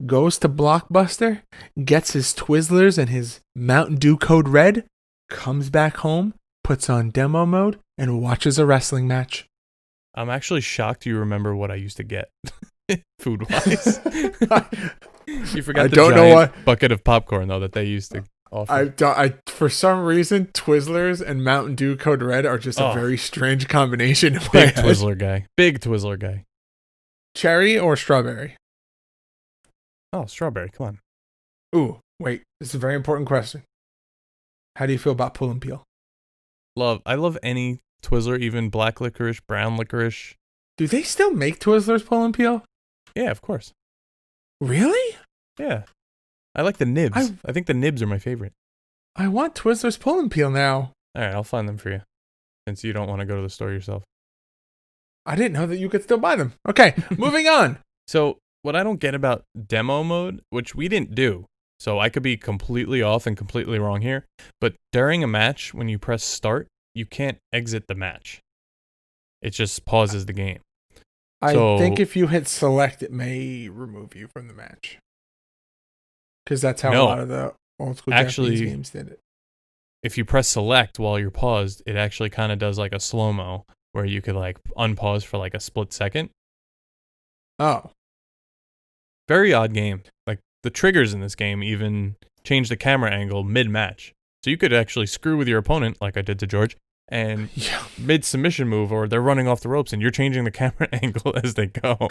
goes to Blockbuster, gets his Twizzlers and his Mountain Dew Code Red, comes back home, puts on demo mode, and watches a wrestling match. I'm actually shocked you remember what I used to get food-wise. You forgot I the don't know giant bucket of popcorn, though, that they used to offer. I for some reason, Twizzlers and Mountain Dew Code Red are just a very strange combination. in my Big head. Twizzler guy. Big Twizzler guy. Cherry or strawberry? Oh, strawberry. Come on. Ooh, wait. This is a very important question. How do you feel about pull and peel? I love any Twizzler, even black licorice, brown licorice. Do they still make Twizzlers pull and peel? Yeah, of course. Really? Yeah. I like the nibs. I think the nibs are my favorite. I want Twizzlers pull and peel now. All right, I'll find them for you, since you don't want to go to the store yourself. I didn't know that you could still buy them. Okay, moving on. So, what I don't get about demo mode, which we didn't do, so I could be completely off and completely wrong here, but during a match, when you press start, you can't exit the match. It just pauses the game. I So- think if you hit select, it may remove you from the match. Because that's how a No. lot of the old school Actually- Japanese games did it. If you press select while you're paused, it actually kind of does like a slow-mo, where you could like unpause for like a split second. Oh. Very odd game. Like the triggers in this game even change the camera angle mid-match. So you could actually screw with your opponent, like I did to George, and Yeah. mid-submission move, or they're running off the ropes and you're changing the camera angle as they go.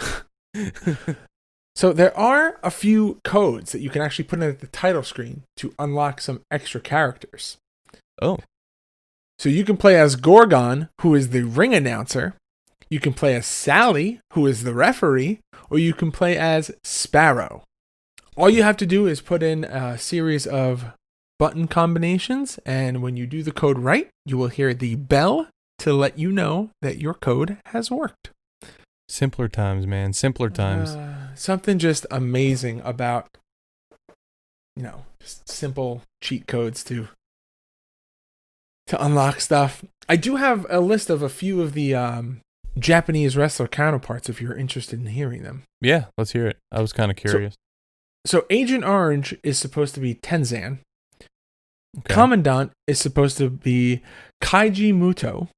So there are a few codes that you can actually put in at the title screen to unlock some extra characters. Oh. So you can play as Gorgon, who is the ring announcer. You can play as Sally, who is the referee, or you can play as Sparrow. All you have to do is put in a series of button combinations, and when you do the code right, you will hear the bell to let you know that your code has worked. Simpler times, man. Simpler times. Something just amazing about, just simple cheat codes to unlock stuff. I do have a list of a few of the Japanese wrestler counterparts if you're interested in hearing them. Yeah, let's hear it. I was kind of curious. So Agent Orange is supposed to be Tenzan. Okay. Commandant is supposed to be Kaiji Muto.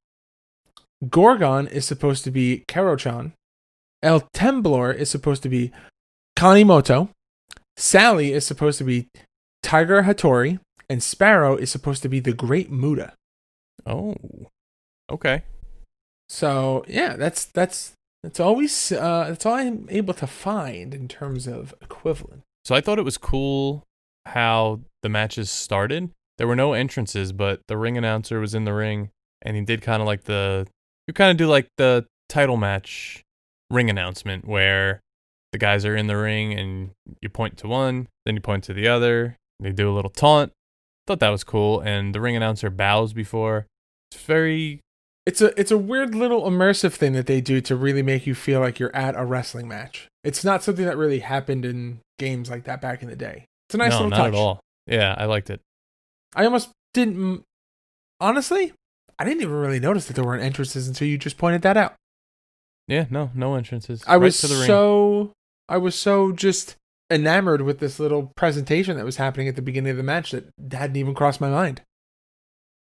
Gorgon is supposed to be Kero-chan. El Temblor is supposed to be Kanimoto. Sally is supposed to be Tiger Hattori. And Sparrow is supposed to be the Great Muda. Oh, okay. So yeah, that's always that's all I'm able to find in terms of equivalent. So I thought it was cool how the matches started. There were no entrances, but the ring announcer was in the ring, and he did kind of like the title match ring announcement, where the guys are in the ring and you point to one, then you point to the other. They do a little taunt. Thought that was cool, and the ring announcer bows before. It's a weird little immersive thing that they do to really make you feel like you're at a wrestling match. It's not something that really happened in games like that back in the day. It's a nice little not touch. at all. Yeah, I liked it. I almost didn't. Honestly, I didn't even really notice that there weren't entrances until you just pointed that out. Yeah, no entrances. I Right was to the ring. so just enamored with this little presentation that was happening at the beginning of the match that hadn't even crossed my mind.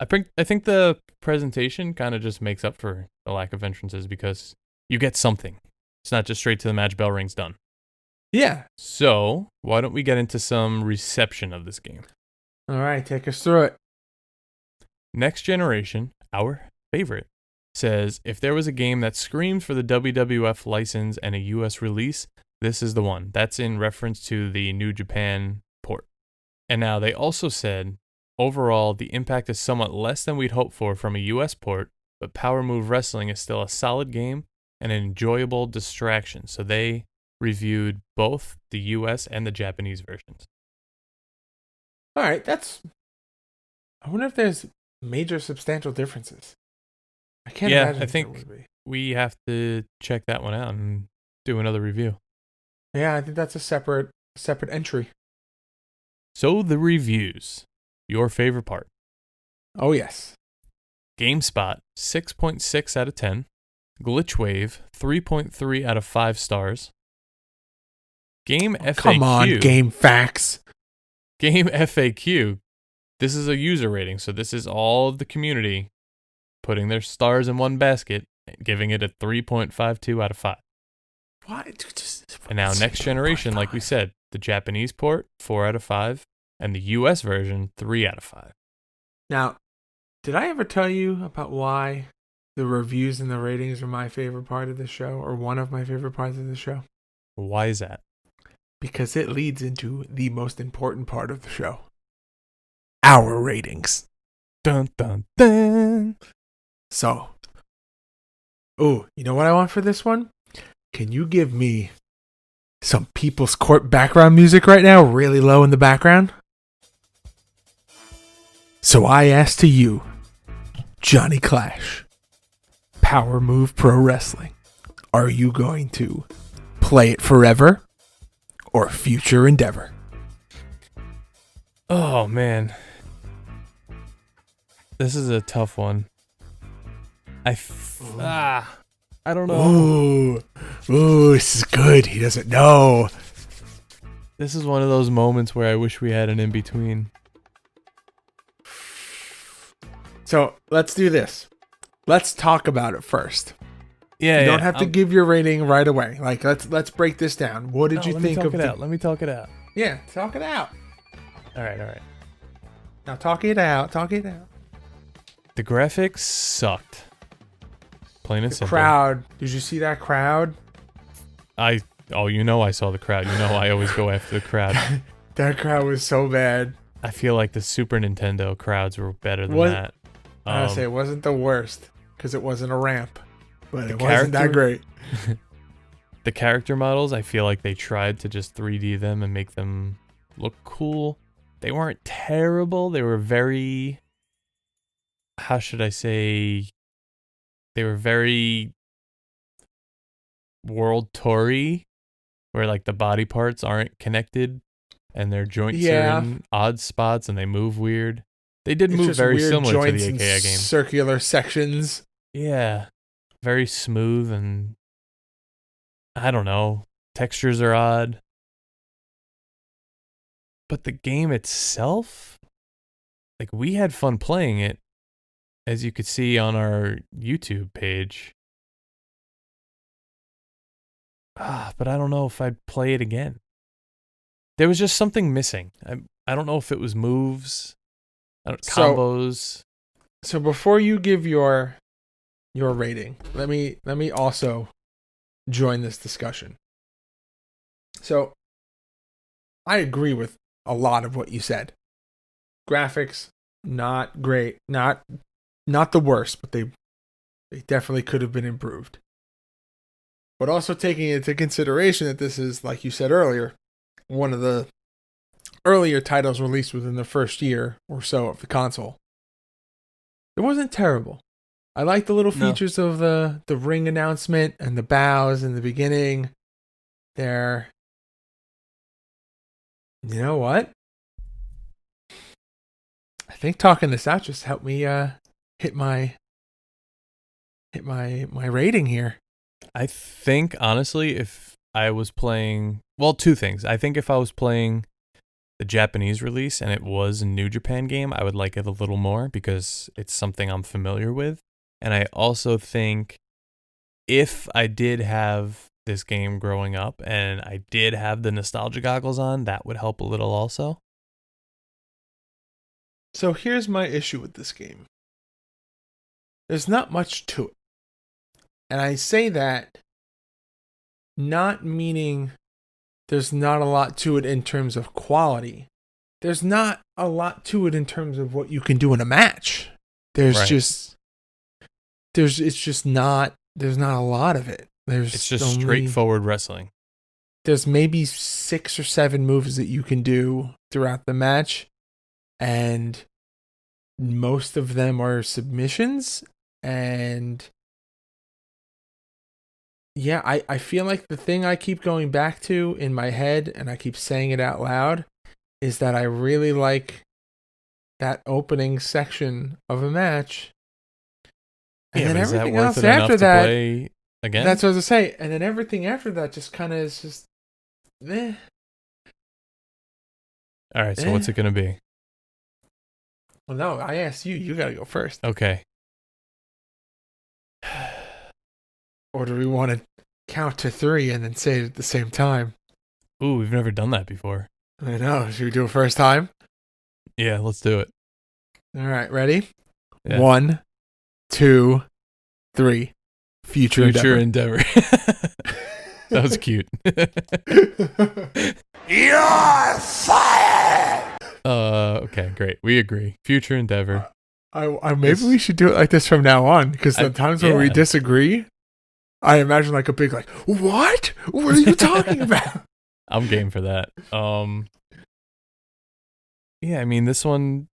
I think the presentation kind of just makes up for the lack of entrances, because you get something. It's not just straight to the match, bell rings, done. Yeah. So, why don't we get into some reception of this game? All right, take us through it. Next Generation, our favorite, says if there was a game that screamed for the WWF license and a US release, this is the one. That's in reference to the New Japan port. And now they also said, overall, the impact is somewhat less than we'd hoped for from a US port, but Power Move Wrestling is still a solid game and an enjoyable distraction. So they reviewed both the US and the Japanese versions. All right, I wonder if there's major substantial differences. I can't Yeah, imagine I if there think- would be. We have to check that one out and do another review. Yeah, I think that's a separate entry. So the reviews. Your favorite part. Oh yes. GameSpot, 6.6 out of 10. Glitchwave, 3.3 out of 5 stars. Game FAQ. Come on, Game Facts. Game FAQ. This is a user rating, so this is all of the community putting their stars in one basket and giving it a 3.52 out of 5. What? And now Next Generation, like we said, the Japanese port, 4 out of 5, and the US version, 3 out of 5. Now, did I ever tell you about why the reviews and the ratings are my favorite part of the show, or one of my favorite parts of the show? Why is that? Because it leads into the most important part of the show. Our ratings. Dun dun dun. So, you know what I want for this one? Can you give me some People's Court background music right now, really low in the background? So I ask to you, Johnny Clash, Power Move Pro Wrestling, are you going to play it forever or future endeavor? Oh, man. This is a tough one. I don't know. Ooh, this is good. He doesn't know. This is one of those moments where I wish we had an in-between. So let's do this. Let's talk about it first. Yeah, You don't have to give your rating right away. Like let's break this down. What did you think of it out. Let me talk it out. Yeah, talk it out. All right. Now talk it out. Talk it out. The graphics sucked. Plain and The simple. crowd. Did you see that crowd? I saw the crowd. You know I always go after the crowd. That crowd was so bad. I feel like the Super Nintendo crowds were better than What? that. I would say it wasn't the worst because it wasn't a ramp, but The it wasn't that character- great. The character models, I feel like they tried to just 3D them and make them look cool. They weren't terrible. They were very, how should I say, they were very World Tour-y, where like the body parts aren't connected and their joints are in odd spots and they move weird. They did It's move just very weird similar to joints the and AKI game. circular sections. Yeah. Very smooth and I don't know. Textures are odd. But the game itself, like we had fun playing it, as you could see on our YouTube page. But I don't know if I'd play it again. There was just something missing. I don't know if it was moves, combos. So before you give your rating, let me also join this discussion. So I agree with a lot of what you said. Graphics not great, not the worst, but they definitely could have been improved. But also taking into consideration that this is, like you said earlier, one of the earlier titles released within the first year or so of the console. It wasn't terrible. I like the little features of the ring announcement and the bows in the beginning. There. You know what? I think talking this out just helped me hit my rating here. I think, honestly, if I was playing... Well, two things. I think if I was playing the Japanese release and it was a New Japan game, I would like it a little more because it's something I'm familiar with. And I also think if I did have this game growing up and I did have the nostalgia goggles on, that would help a little also. So here's my issue with this game. There's not much to it. And I say that not meaning there's not a lot to it in terms of quality. There's not a lot to it in terms of what you can do in a match. There's not a lot of it. It's just straightforward wrestling. There's maybe 6 or 7 moves that you can do throughout the match. and most of them are submissions. And yeah, I feel like the thing I keep going back to in my head, and I keep saying it out loud, is that I really like that opening section of a match. And then everything else after that, play again? that's what I was going to say. And then everything after that just kind of is just, eh. All right, so what's it going to be? Well, no, I asked you. You got to go first. Okay. Or do we want to count to 3 and then say it at the same time? Ooh, we've never done that before. I know. Should we do it first time? Yeah, let's do it. All right, ready? Yeah. 1, 2, 3. Future Endeavor. That was cute. You're fired! Okay, great. We agree. Future Endeavor. Maybe we should do it like this from now on, because the times when we disagree, I imagine like a big like, what? What are you talking about? I'm game for that. Yeah, I mean, this one,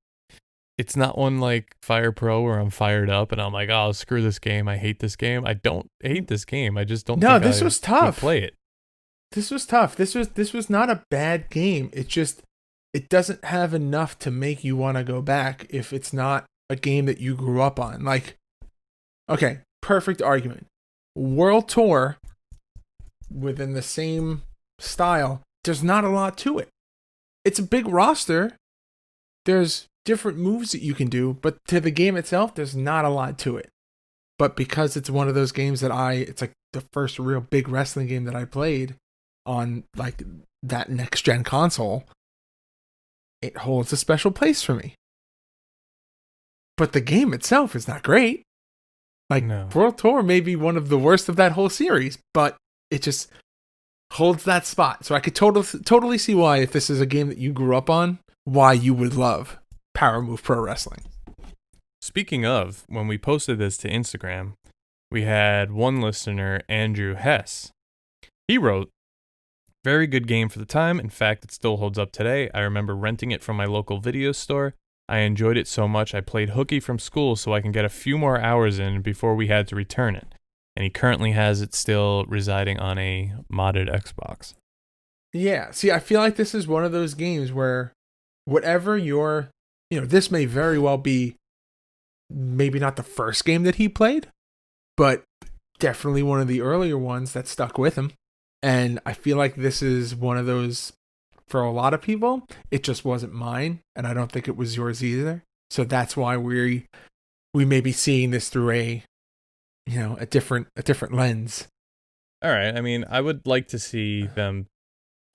it's not one like Fire Pro where I'm fired up and I'm like, oh, screw this game. I hate this game. I don't hate this game. I just don't. No, this was tough. Play it. This was tough. This was not a bad game. It just, it doesn't have enough to make you want to go back if it's not a game that you grew up on. Like, okay, perfect argument. World Tour, within the same style, there's not a lot to it. It's a big roster. There's different moves that you can do, but to the game itself, there's not a lot to it. But because it's one of those games that it's like the first real big wrestling game that I played on like that next gen console, it holds a special place for me. But the game itself is not great. Like, no. World Tour may be one of the worst of that whole series, but it just holds that spot. So I could totally see why, if this is a game that you grew up on, why you would love Power Move Pro Wrestling. Speaking of, when we posted this to Instagram, we had one listener, Andrew Hess. He wrote, very good game for the time. In fact, it still holds up today. I remember renting it from my local video store. I enjoyed it so much I played hooky from school so I can get a few more hours in before we had to return it. And he currently has it still residing on a modded Xbox. Yeah, see, I feel like this is one of those games where whatever this may very well be maybe not the first game that he played, but definitely one of the earlier ones that stuck with him. And I feel like this is one of those, for a lot of people, it just wasn't mine, and I don't think it was yours either. So that's why we may be seeing this through a different lens. All right. I mean, I would like to see them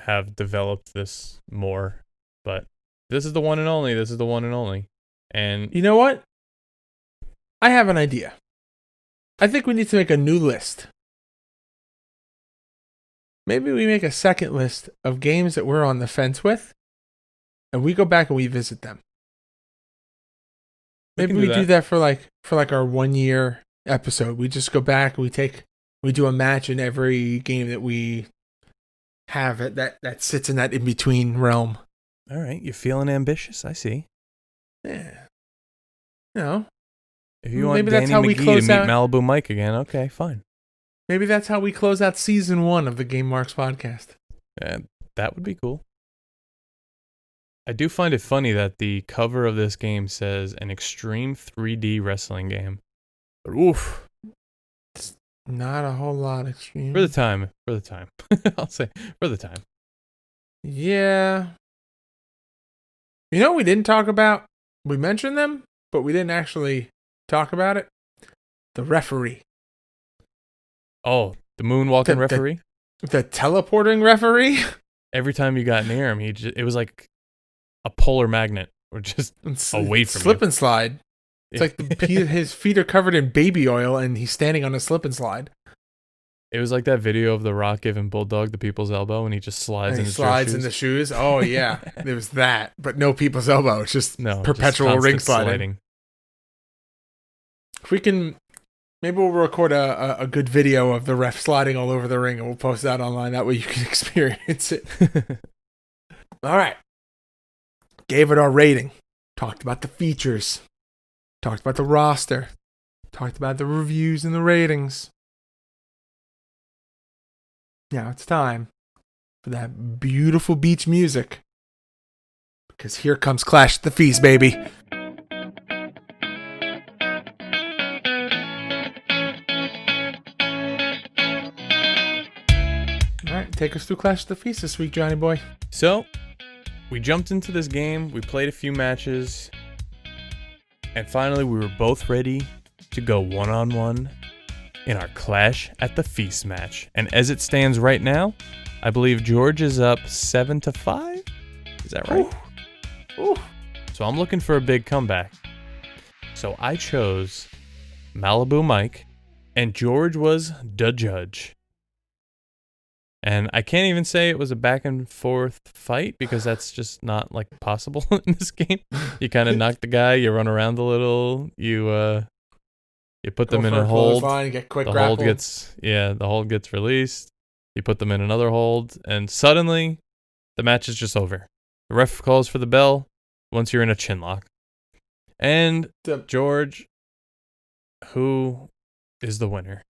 have developed this more, but this is the one and only. This is the one and only. And you know what? I have an idea. I think we need to make a new list. Maybe we make a second list of games that we're on the fence with, and we go back and we visit them. Maybe we do that for our 1 year episode. We just go back and we do a match in every game that we have that sits in that in between realm. All right, you're feeling ambitious. I see. Yeah. You know, if you want maybe Danny that's how McGee we close to meet out Malibu Mike again, okay, fine. Maybe that's how we close out season 1 of the Game Marks podcast. Yeah, that would be cool. I do find it funny that the cover of this game says an extreme 3D wrestling game. But oof. It's not a whole lot extreme. For the time. I'll say, for the time. Yeah. You know what we didn't talk about? We mentioned them, but we didn't actually talk about it. The referee. Oh, the moonwalking referee? The teleporting referee? Every time you got near him, it was like a polar magnet, or just away from slip you. And slide. It's like his feet are covered in baby oil, and he's standing on a slip and slide. It was like that video of The Rock giving Bulldog the people's elbow, and he just slides in the shoes. Oh, yeah. There was that, but no people's elbow. It's just perpetual just ring sliding. If we can... Maybe we'll record a good video of the ref sliding all over the ring, and we'll post that online. That way you can experience it. All right. Gave it our rating. talked about the features, talked about the roster, talked about the reviews and the ratings. Now it's time for that beautiful beach music. Because here comes Clash at the Feast, baby. Alright, take us through Clash at the Feast this week, Johnny boy. So, we jumped into this game, we played a few matches, and finally we were both ready to go one-on-one in our Clash at the Feast match. And as it stands right now, I believe George is up 7-5. Is that right? Ooh. So I'm looking for a big comeback. So I chose Malibu Mike, and George was the judge. And I can't even say it was a back and forth fight because that's just not like possible in this game. You kind of knock the guy, you run around a little, you put them in a hold. Line, get quick the grapple. the hold gets released. You put them in another hold, and suddenly the match is just over. The ref calls for the bell once you're in a chin lock. And George, who is the winner?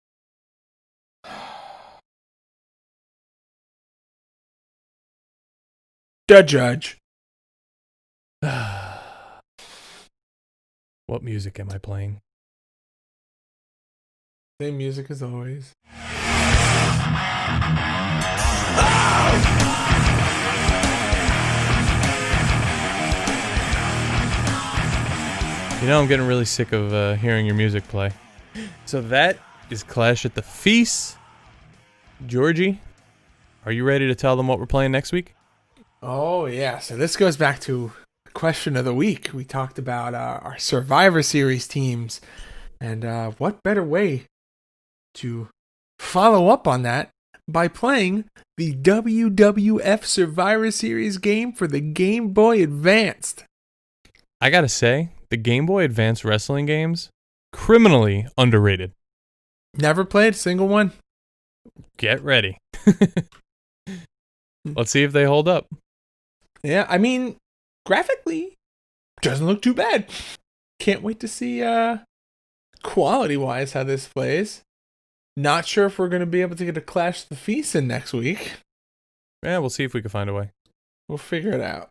The judge. What music am I playing? Same music as always. You know, I'm getting really sick of hearing your music play. So that is Clash at the Feast. Georgie, are you ready to tell them what we're playing next week? Oh, yeah. So this goes back to question of the week. We talked about our Survivor Series teams. And what better way to follow up on that by playing the WWF Survivor Series game for the Game Boy Advanced. I gotta say, the Game Boy Advance wrestling games, criminally underrated. Never played a single one. Get ready. Let's see if they hold up. Yeah, I mean, graphically, doesn't look too bad. Can't wait to see quality-wise how this plays. Not sure if we're going to be able to get a Clash of the Feast in next week. Yeah, we'll see if we can find a way. We'll figure it out.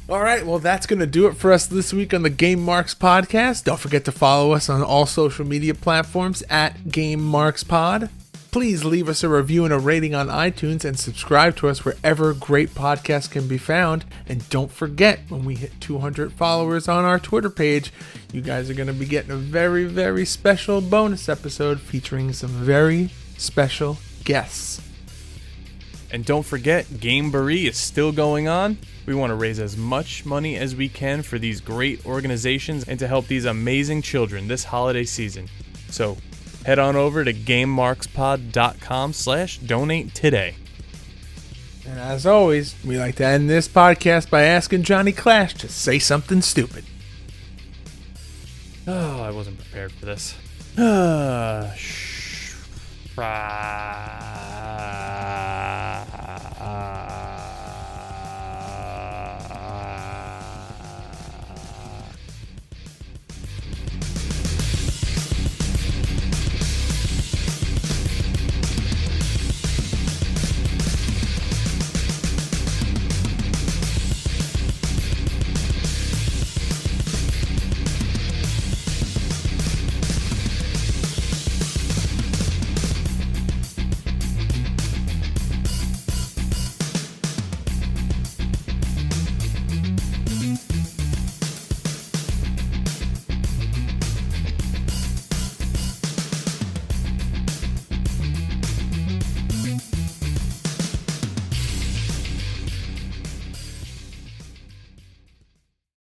All right, well, that's going to do it for us this week on the Game Marks Podcast. Don't forget to follow us on all social media platforms at Game Marks Pod. Please leave us a review and a rating on iTunes and subscribe to us wherever great podcasts can be found. And don't forget, when we hit 200 followers on our Twitter page, you guys are going to be getting a very, very special bonus episode featuring some very special guests. And don't forget, Gameboree is still going on. We want to raise as much money as we can for these great organizations and to help these amazing children this holiday season. So head on over to GameMarksPod.com/donate today. And as always, we like to end this podcast by asking Johnny Clash to say something stupid. Oh, I wasn't prepared for this.